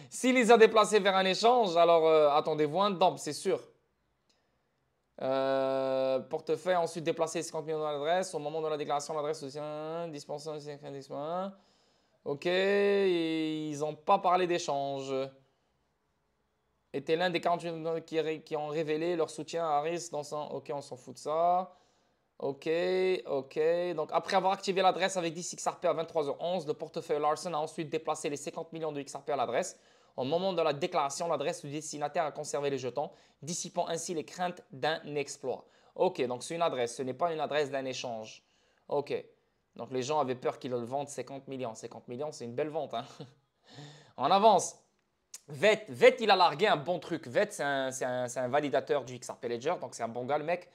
S'il les a déplacés vers un échange, alors attendez-vous un dump, c'est sûr. Portefeuille, ensuite déplacer 50 millions dans l'adresse. Au moment de la déclaration, l'adresse aussi dispenseur, ok, et ils n'ont pas parlé d'échange. Était l'un des 48 qui ont révélé leur soutien à Harris dans son… Ok, on s'en fout de ça. Ok. Donc, après avoir activé l'adresse avec 10 XRP à 23h11, le portefeuille Larsen a ensuite déplacé les 50 millions de XRP à l'adresse. Au moment de la déclaration, l'adresse du destinataire a conservé les jetons, dissipant ainsi les craintes d'un exploit. Ok, donc c'est une adresse, ce n'est pas une adresse d'un échange. Ok, donc les gens avaient peur qu'ils le vendent 50 millions. 50 millions, c'est une belle vente. Hein. On avance. VET, il a largué un bon truc. VET, c'est un validateur du XRP Ledger, donc c'est un bon gars le mec.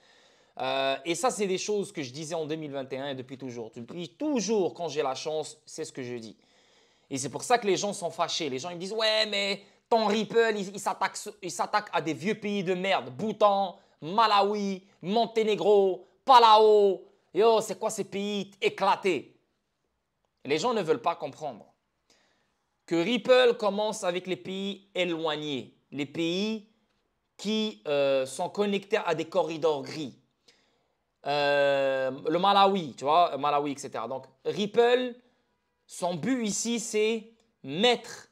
Et ça, c'est des choses que je disais en 2021 et depuis toujours. Depuis toujours, quand j'ai la chance, c'est ce que je dis. Et c'est pour ça que les gens sont fâchés. Les gens ils me disent « Ouais, mais ton Ripple, il s'attaque à des vieux pays de merde. Bhoutan, Malawi, Monténégro, Palau. Yo, c'est quoi ces pays éclatés ?» Les gens ne veulent pas comprendre que Ripple commence avec les pays éloignés, les pays qui sont connectés à des corridors gris. Le Malawi, tu vois, Malawi, etc. Donc, Ripple, son but ici, c'est mettre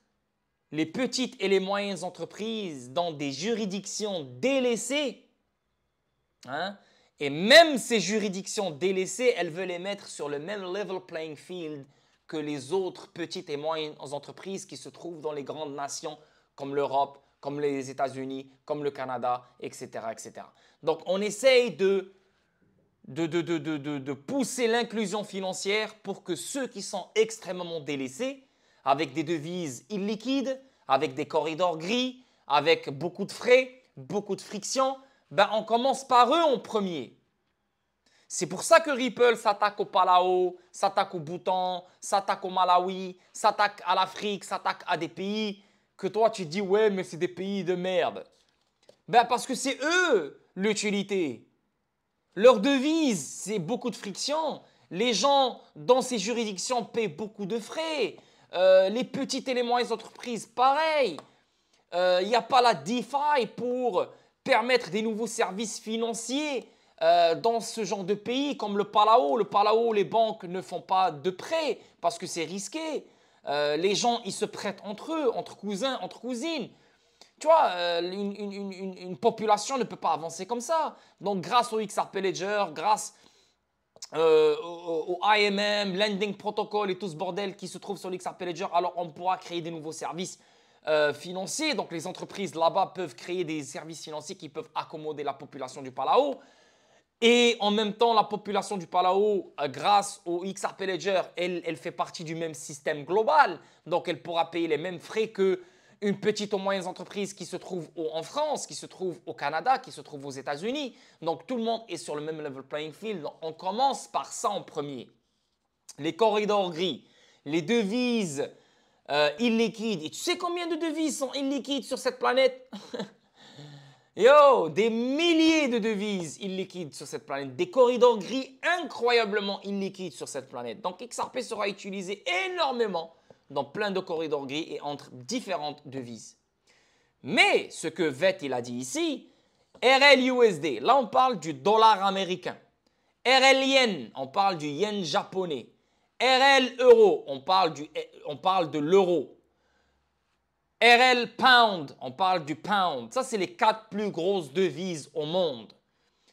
les petites et les moyennes entreprises dans des juridictions délaissées. Hein? Et même ces juridictions délaissées, elles veulent les mettre sur le même level playing field que les autres petites et moyennes entreprises qui se trouvent dans les grandes nations comme l'Europe, comme les États-Unis, comme le Canada, etc., etc. Donc, on essaye de pousser l'inclusion financière pour que ceux qui sont extrêmement délaissés, avec des devises illiquides, avec des corridors gris, avec beaucoup de frais, beaucoup de friction, ben on commence par eux en premier. C'est pour ça que Ripple s'attaque au Palau, s'attaque au Bhoutan, s'attaque au Malawi, s'attaque à l'Afrique, s'attaque à des pays que toi tu dis « Ouais, mais c'est des pays de merde ». Ben parce que c'est eux l'utilité. Leur devise, c'est beaucoup de friction. Les gens dans ces juridictions paient beaucoup de frais. Les petites et les moyennes entreprises, pareil. Il n'y a pas la DeFi pour permettre des nouveaux services financiers dans ce genre de pays comme le Palau. Le Palau, les banques ne font pas de prêts parce que c'est risqué. Les gens, ils se prêtent entre eux, entre cousins, entre cousines. Tu vois, une population ne peut pas avancer comme ça. Donc, grâce au XRP Ledger, grâce au IMM, Lending Protocol et tout ce bordel qui se trouve sur l'XRP Ledger, alors on pourra créer des nouveaux services financiers. Donc, les entreprises là-bas peuvent créer des services financiers qui peuvent accommoder la population du Palau. Et en même temps, la population du Palau, grâce au XRP Ledger, elle fait partie du même système global. Donc, elle pourra payer les mêmes frais que une petite ou moyenne entreprise qui se trouve en France, qui se trouve au Canada, qui se trouve aux États-Unis. Donc, tout le monde est sur le même level playing field. Donc, on commence par ça en premier. Les corridors gris, les devises illiquides. Et tu sais combien de devises sont illiquides sur cette planète? Yo, des milliers de devises illiquides sur cette planète. Des corridors gris incroyablement illiquides sur cette planète. Donc, XRP sera utilisé énormément dans plein de corridors gris et entre différentes devises. Mais ce que VET il a dit ici, RLUSD, là on parle du dollar américain. RL yen, on parle du yen japonais. RL euro, on parle de l'euro. RL pound, on parle du pound. Ça, c'est les 4 plus grosses devises au monde.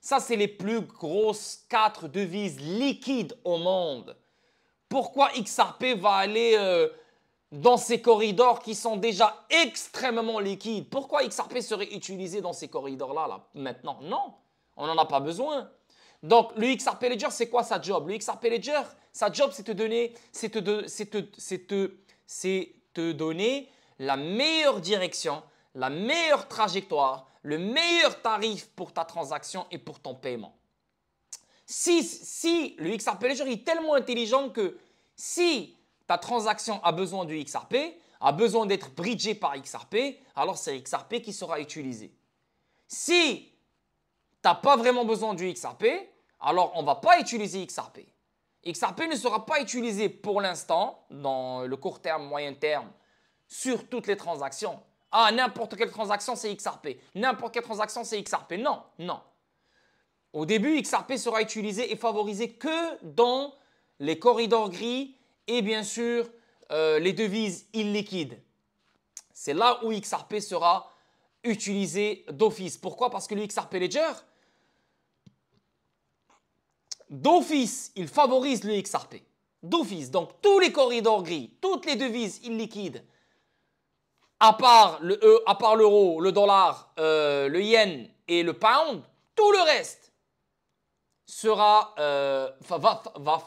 Ça, c'est les plus grosses 4 devises liquides au monde. Pourquoi XRP va aller dans ces corridors qui sont déjà extrêmement liquides? Pourquoi XRP serait utilisé dans ces corridors-là maintenant? Non, on n'en a pas besoin. Donc, le XRP Ledger, c'est quoi sa job? Le XRP Ledger, sa job, c'est te donner la meilleure direction, la meilleure trajectoire, le meilleur tarif pour ta transaction et pour ton paiement. Si le XRP Ledger est tellement intelligent que si ta transaction a besoin du XRP, a besoin d'être bridgée par XRP, alors c'est XRP qui sera utilisé. Si tu n'as pas vraiment besoin du XRP, alors on ne va pas utiliser XRP. XRP ne sera pas utilisé pour l'instant, dans le court terme, moyen terme, sur toutes les transactions. Ah, n'importe quelle transaction, c'est XRP. N'importe quelle transaction, c'est XRP. Non, non. Au début, XRP sera utilisé et favorisé que dans les corridors gris et bien sûr les devises illiquides. C'est là où XRP sera utilisé d'office. Pourquoi? Parce que le XRP Ledger, d'office, il favorise le XRP. D'office. Donc, tous les corridors gris, toutes les devises illiquides, à part l'euro, le dollar, le yen et le pound, tout le reste va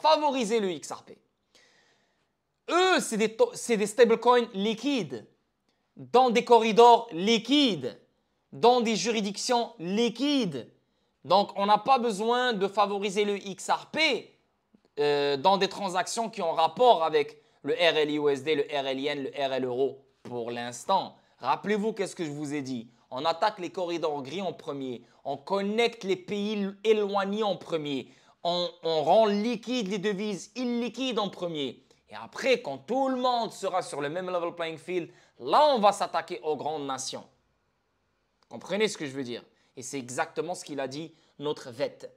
favoriser le XRP. Eux, c'est des stablecoins liquides, dans des corridors liquides, dans des juridictions liquides. Donc, on n'a pas besoin de favoriser le XRP dans des transactions qui ont rapport avec le RLUSD, le RLN, le RL Euro pour l'instant. Rappelez-vous qu'est-ce que je vous ai dit. On attaque les corridors gris en premier. On connecte les pays éloignés en premier. On rend liquide les devises illiquides en premier. Et après, quand tout le monde sera sur le même level playing field, là, on va s'attaquer aux grandes nations. Comprenez ce que je veux dire? Et c'est exactement ce qu'il a dit notre VET.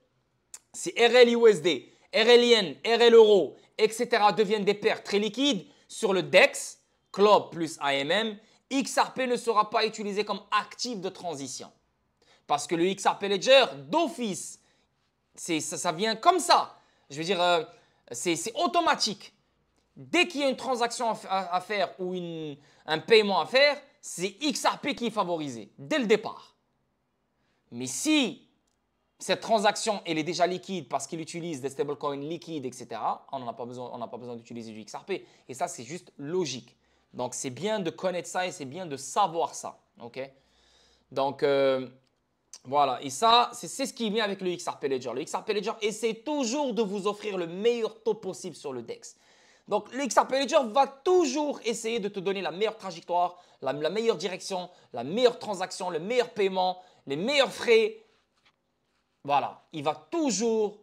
Si RLUSD, RLN, RL Euro, etc. deviennent des paires très liquides sur le DEX, CLOB plus AMM, XRP ne sera pas utilisé comme actif de transition. Parce que le XRP Ledger, d'office, ça vient comme ça. Je veux dire, c'est automatique. Dès qu'il y a une transaction à faire ou un paiement à faire, c'est XRP qui est favorisé, dès le départ. Mais si cette transaction elle est déjà liquide parce qu'il utilise des stablecoins liquides, etc., on n'a pas besoin d'utiliser du XRP. Et ça, c'est juste logique. Donc, c'est bien de connaître ça et c'est bien de savoir ça. Okay? Donc, voilà. Et ça, c'est ce qui vient avec le XRP Ledger. Le XRP Ledger essaie toujours de vous offrir le meilleur taux possible sur le DEX. Donc, le XRP Ledger va toujours essayer de te donner la meilleure trajectoire, la meilleure direction, la meilleure transaction, le meilleur paiement, les meilleurs frais. Voilà. Il va toujours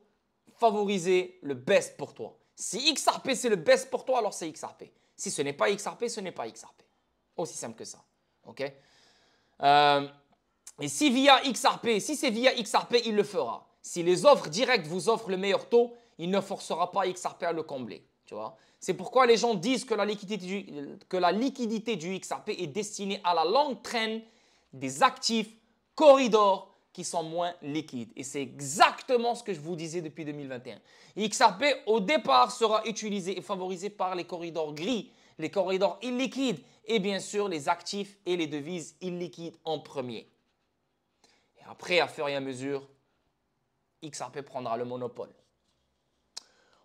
favoriser le best pour toi. Si XRP, c'est le best pour toi, alors c'est XRP. Si ce n'est pas XRP, ce n'est pas XRP. Aussi simple que ça. OK? Et si c'est via XRP, il le fera. Si les offres directes vous offrent le meilleur taux, il ne forcera pas XRP à le combler. Tu vois? C'est pourquoi les gens disent que la liquidité du XRP est destinée à la longue traîne des actifs corridors qui sont moins liquides. Et c'est exactement ce que je vous disais depuis 2021. XRP, au départ, sera utilisé et favorisé par les corridors gris, les corridors illiquides et bien sûr les actifs et les devises illiquides en premier. Et après, à fur et à mesure, XRP prendra le monopole.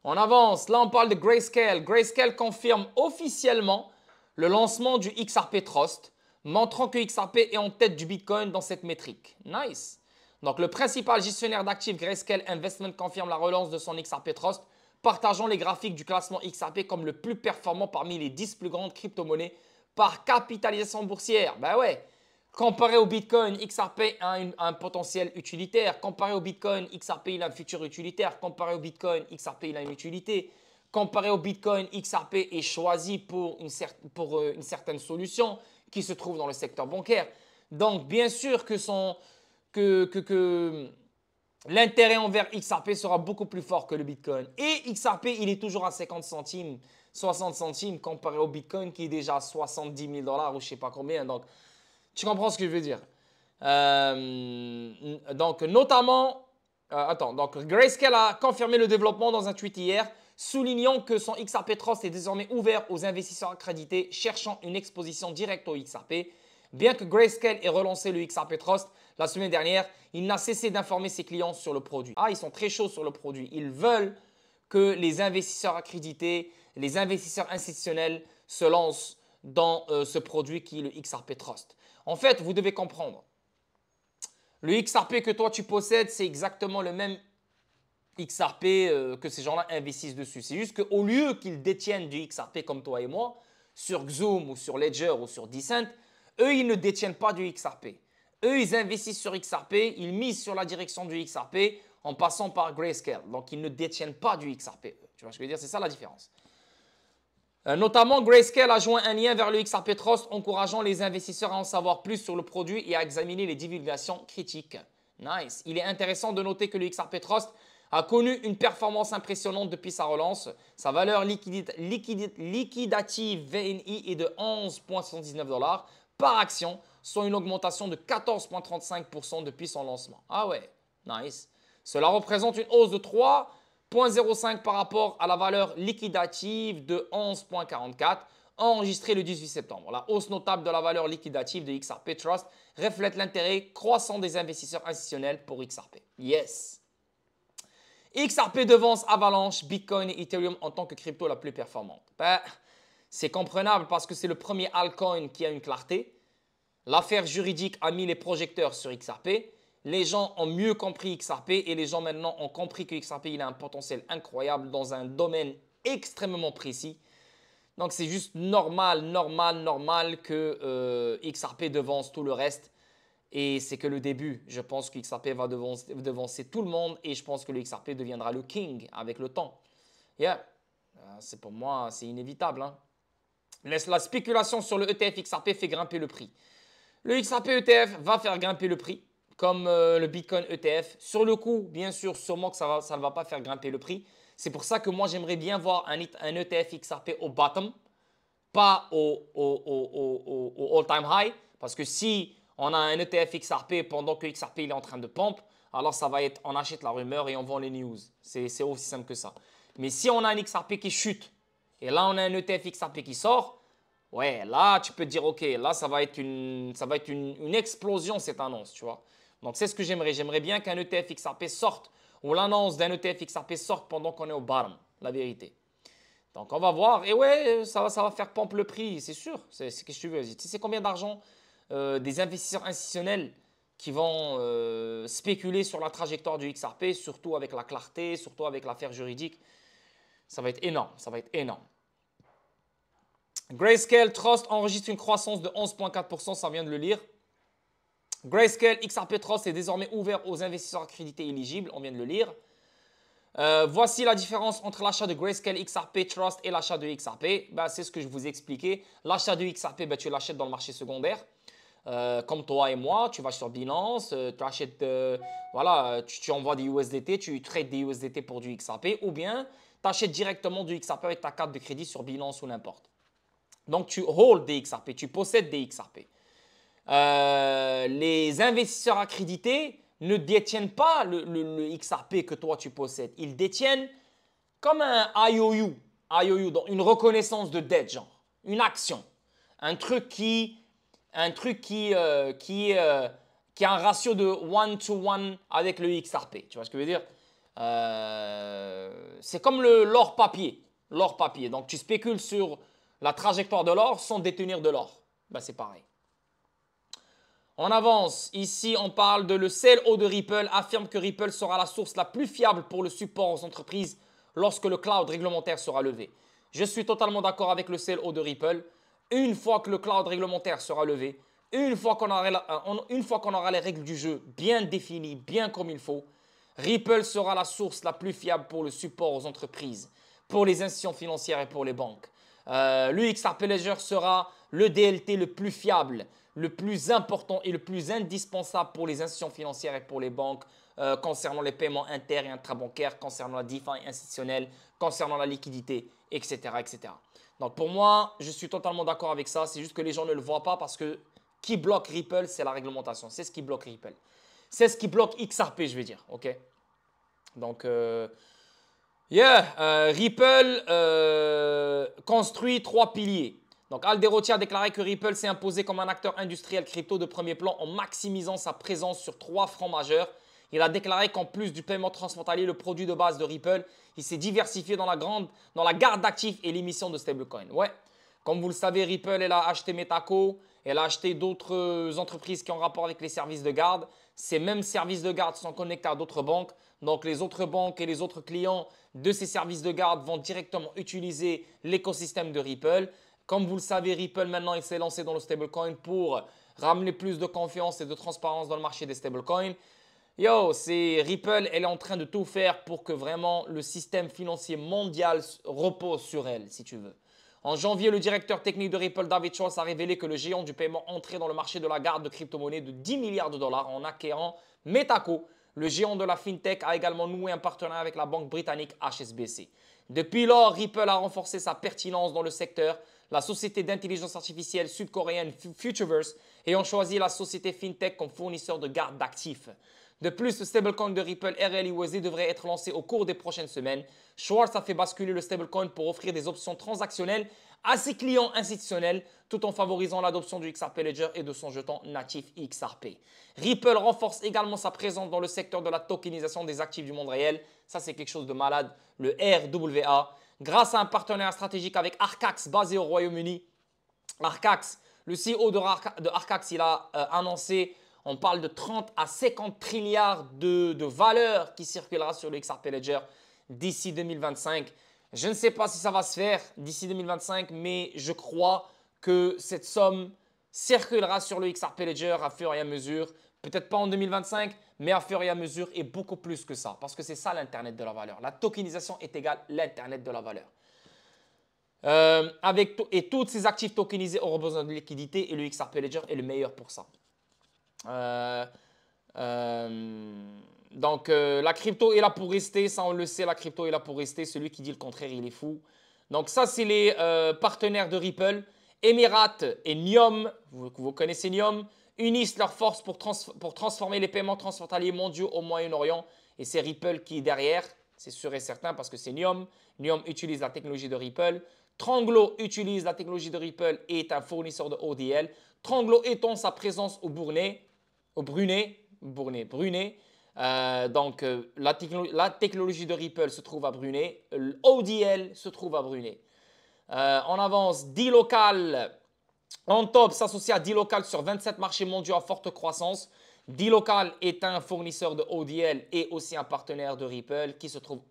On avance. Là, on parle de Grayscale. Grayscale confirme officiellement le lancement du XRP Trust, montrant que XRP est en tête du Bitcoin dans cette métrique. Nice. Donc, le principal gestionnaire d'actifs Grayscale Investment confirme la relance de son XRP Trust, partageant les graphiques du classement XRP comme le plus performant parmi les 10 plus grandes crypto-monnaies par capitalisation boursière. Ben ouais. Comparé au Bitcoin, XRP a un potentiel utilitaire. Comparé au Bitcoin, XRP il a un futur utilitaire. Comparé au Bitcoin, XRP il a une utilité. Comparé au Bitcoin, XRP est choisi pour une certaine solution qui se trouve dans le secteur bancaire. Donc, bien sûr que l'intérêt envers XRP sera beaucoup plus fort que le Bitcoin. Et XRP, il est toujours à 50 centimes, 60 centimes comparé au Bitcoin qui est déjà à 70 000 $ ou je ne sais pas combien. Donc, tu comprends ce que je veux dire? Donc, notamment, donc Grayscale a confirmé le développement dans un tweet hier, soulignant que son XRP Trust est désormais ouvert aux investisseurs accrédités cherchant une exposition directe au XRP. Bien que Grayscale ait relancé le XRP Trust la semaine dernière, il n'a cessé d'informer ses clients sur le produit. Ah, ils sont très chauds sur le produit. Ils veulent que les investisseurs accrédités, les investisseurs institutionnels se lancent dans ce produit qui est le XRP Trust. En fait, vous devez comprendre, le XRP que toi tu possèdes, c'est exactement le même XRP que ces gens-là investissent dessus. C'est juste qu'au lieu qu'ils détiennent du XRP comme toi et moi, sur Xoom ou sur Ledger ou sur Decent, eux, ils ne détiennent pas du XRP. Eux, ils investissent sur XRP, ils misent sur la direction du XRP en passant par Grayscale. Donc, ils ne détiennent pas du XRP. Tu vois ce que je veux dire? C'est ça la différence. Notamment, Grayscale a joint un lien vers le XRP Trust, encourageant les investisseurs à en savoir plus sur le produit et à examiner les divulgations critiques. Nice. Il est intéressant de noter que le XRP Trust a connu une performance impressionnante depuis sa relance. Sa valeur liquidative VNI est de 11,79 $ par action, soit une augmentation de 14,35% depuis son lancement. Ah ouais, nice. Cela représente une hausse de 3,05 par rapport à la valeur liquidative de 11,44 enregistrée le 18 septembre. La hausse notable de la valeur liquidative de XRP Trust reflète l'intérêt croissant des investisseurs institutionnels pour XRP. Yes! XRP devance Avalanche, Bitcoin et Ethereum en tant que crypto la plus performante. Ben, c'est comprenable parce que c'est le premier altcoin qui a une clarté. L'affaire juridique a mis les projecteurs sur XRP. Les gens ont mieux compris XRP et les gens maintenant ont compris que XRP il a un potentiel incroyable dans un domaine extrêmement précis. Donc, c'est juste normal que XRP devance tout le reste. Et c'est que le début. Je pense que XRP va devancer tout le monde et je pense que le XRP deviendra le king avec le temps. Yeah, c'est pour moi, c'est inévitable. Hein. La spéculation sur le ETF XRP fait grimper le prix. Le XRP ETF va faire grimper le prix, comme le Bitcoin ETF. Sur le coup, bien sûr, sûrement que ça ne va pas faire grimper le prix. C'est pour ça que moi, j'aimerais bien voir un ETF XRP au bottom, pas au all-time high. Parce que si on a un ETF XRP pendant que XRP il est en train de pump, alors ça va être on achète la rumeur et on vend les news. C'est aussi simple que ça. Mais si on a un XRP qui chute et là on a un ETF XRP qui sort, ouais, là tu peux te dire ok, là ça va être une explosion cette annonce, tu vois. Donc c'est ce que j'aimerais. J'aimerais bien qu'un ETF XRP sorte ou l'annonce d'un ETF XRP sorte pendant qu'on est au bottom, la vérité. Donc on va voir. Et ouais, ça va faire pump le prix, c'est sûr. C'est ce que tu veux. Tu sais combien d'argent des investisseurs institutionnels qui vont spéculer sur la trajectoire du XRP, surtout avec la clarté, surtout avec l'affaire juridique. Ça va être énorme, ça va être énorme. Grayscale Trust enregistre une croissance de 11,4%, ça vient de le lire. Grayscale XRP Trust est désormais ouvert aux investisseurs accrédités éligibles, on vient de le lire. Voici la différence entre l'achat de Grayscale XRP Trust et l'achat de XRP. Ben, c'est ce que je vous ai expliqué. L'achat de XRP, ben, tu l'achètes dans le marché secondaire. Comme toi et moi, tu vas sur Binance, tu achètes, voilà, tu envoies des USDT, tu trades des USDT pour du XRP ou bien tu achètes directement du XRP avec ta carte de crédit sur Binance ou n'importe. Donc, tu hold des XRP, tu possèdes des XRP. Les investisseurs accrédités ne détiennent pas le XRP que toi tu possèdes. Ils détiennent comme un IOU, donc une reconnaissance de dette, genre, une action. Un truc qui a un ratio de 1-to-1 avec le XRP. Tu vois ce que je veux dire? C'est comme l'or papier. L'or papier. Donc, tu spécules sur la trajectoire de l'or sans détenir de l'or. Ben, c'est pareil. On avance. Ici, on parle de le CLO de Ripple affirme que Ripple sera la source la plus fiable pour le support aux entreprises lorsque le cloud réglementaire sera levé. Je suis totalement d'accord avec le CLO de Ripple. Une fois que le cloud réglementaire sera levé, une fois qu'on aura les règles du jeu bien définies, bien comme il faut, Ripple sera la source la plus fiable pour le support aux entreprises, pour les institutions financières et pour les banques. Le XRP Ledger sera le DLT le plus fiable, le plus important et le plus indispensable pour les institutions financières et pour les banques concernant les paiements inter- et intrabancaires, concernant la DeFi institutionnelle, concernant la liquidité, etc., etc. Donc pour moi, je suis totalement d'accord avec ça. C'est juste que les gens ne le voient pas parce que qui bloque Ripple, c'est la réglementation. C'est ce qui bloque Ripple. C'est ce qui bloque XRP, je vais dire. Ok. Donc, Ripple construit 3 piliers. Donc, Alderotti a déclaré que Ripple s'est imposé comme un acteur industriel crypto de premier plan en maximisant sa présence sur 3 fronts majeurs. Il a déclaré qu'en plus du paiement transfrontalier, le produit de base de Ripple, il s'est diversifié dans la garde d'actifs et l'émission de stablecoin. Ouais, comme vous le savez, Ripple, elle a acheté Metaco, elle a acheté d'autres entreprises qui ont rapport avec les services de garde. Ces mêmes services de garde sont connectés à d'autres banques. Donc, les autres banques et les autres clients de ces services de garde vont directement utiliser l'écosystème de Ripple. Comme vous le savez, Ripple, maintenant, il s'est lancé dans le stablecoin pour ramener plus de confiance et de transparence dans le marché des stablecoins. Yo, c'est Ripple, elle est en train de tout faire pour que vraiment le système financier mondial repose sur elle, si tu veux. En janvier, le directeur technique de Ripple, David Schwartz, a révélé que le géant du paiement entrait dans le marché de la garde de crypto-monnaies de 10 milliards de dollars en acquérant Metaco. Le géant de la fintech a également noué un partenariat avec la banque britannique HSBC. Depuis lors, Ripple a renforcé sa pertinence dans le secteur. La société d'intelligence artificielle sud-coréenne Futureverse ayant choisi la société fintech comme fournisseur de garde d'actifs. De plus, le stablecoin de Ripple RLUSD devrait être lancé au cours des prochaines semaines. Schwartz a fait basculer le stablecoin pour offrir des options transactionnelles à ses clients institutionnels tout en favorisant l'adoption du XRP Ledger et de son jeton natif XRP. Ripple renforce également sa présence dans le secteur de la tokenisation des actifs du monde réel. Ça, c'est quelque chose de malade, le RWA. Grâce à un partenariat stratégique avec Arcax basé au Royaume-Uni. Arcax, le CEO de Arcax, il a annoncé, on parle de 30 à 50 trilliards de valeur qui circulera sur le XRP Ledger d'ici 2025. Je ne sais pas si ça va se faire d'ici 2025, mais je crois que cette somme circulera sur le XRP Ledger à fur et à mesure. Peut-être pas en 2025, mais à fur et à mesure et beaucoup plus que ça. Parce que c'est ça l'Internet de la valeur. La tokenisation est égale l'Internet de la valeur. Et tous ces actifs tokenisés auront besoin de liquidité et le XRP Ledger est le meilleur pour ça. Donc, la crypto est là pour rester. Ça, on le sait, la crypto est là pour rester. Celui qui dit le contraire, il est fou. Donc, ça, c'est les partenaires de Ripple. Emirates et Niom, vous connaissez Niom, unissent leurs forces pour transformer les paiements transfrontaliers mondiaux au Moyen-Orient. Et c'est Ripple qui est derrière, c'est sûr et certain parce que c'est Niom. Niom utilise la technologie de Ripple. Tranglo utilise la technologie de Ripple et est un fournisseur de ODL. Tranglo étend sa présence au Brunei. La technologie de Ripple se trouve à Brunei. ODL se trouve à Brunei. On avance. D-Local. En top s'associe à D-Local sur 27 marchés mondiaux à forte croissance. D-Local est un fournisseur de ODL et aussi un partenaire de Ripple qui se trouve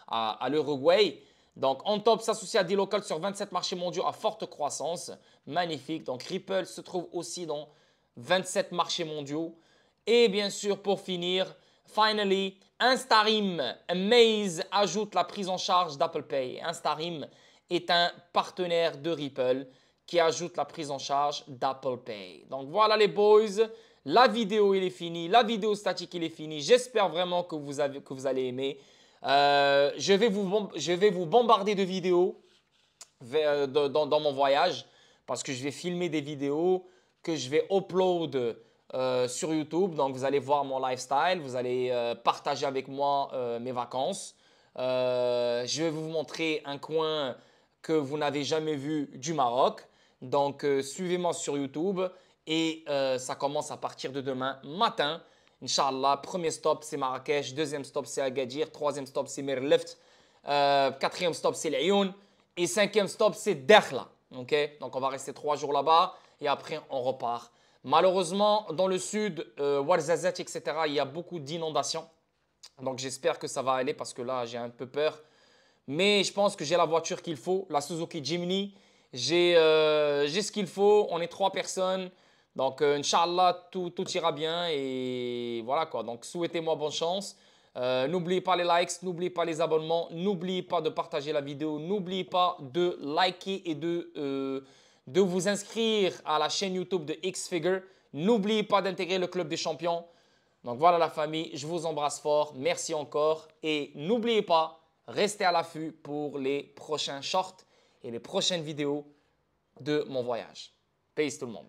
à l'Uruguay. Donc, en top s'associe à D-Local sur 27 marchés mondiaux à forte croissance. Magnifique. Donc, Ripple se trouve aussi dans 27 marchés mondiaux. Et bien sûr, pour finir, finally, Instarim Amaze ajoute la prise en charge d'Apple Pay. Instarim est un partenaire de Ripple qui ajoute la prise en charge d'Apple Pay. Donc voilà les boys, la vidéo il est finie, la vidéo statique il est finie. J'espère vraiment que vous allez aimer. Je vais vous bombarder de vidéos dans mon voyage parce que je vais filmer des vidéos que je vais upload sur YouTube. Donc, vous allez voir mon lifestyle, vous allez partager avec moi mes vacances. Je vais vous montrer un coin que vous n'avez jamais vu du Maroc. Donc, suivez-moi sur YouTube et ça commence à partir de demain matin. Inch'Allah, premier stop, c'est Marrakech. Deuxième stop, c'est Agadir. Troisième stop, c'est Mirleft. Quatrième stop, c'est Laayoune. Et cinquième stop, c'est Dakhla. Okay? Donc, on va rester 3 jours là-bas et après, on repart. Malheureusement, dans le sud, Ouarzazate, etc., il y a beaucoup d'inondations. Donc, j'espère que ça va aller parce que là, j'ai un peu peur. Mais je pense que j'ai la voiture qu'il faut, la Suzuki Jimny. J'ai ce qu'il faut. On est 3 personnes. Donc, Inch'Allah, tout ira bien. Et voilà quoi. Donc, souhaitez-moi bonne chance. N'oubliez pas les likes, n'oubliez pas les abonnements, n'oubliez pas de partager la vidéo, n'oubliez pas de liker et de vous inscrire à la chaîne YouTube de Xfigure. N'oubliez pas d'intégrer le club des champions. Donc voilà la famille, je vous embrasse fort. Merci encore. Et n'oubliez pas, restez à l'affût pour les prochains shorts et les prochaines vidéos de mon voyage. Peace tout le monde.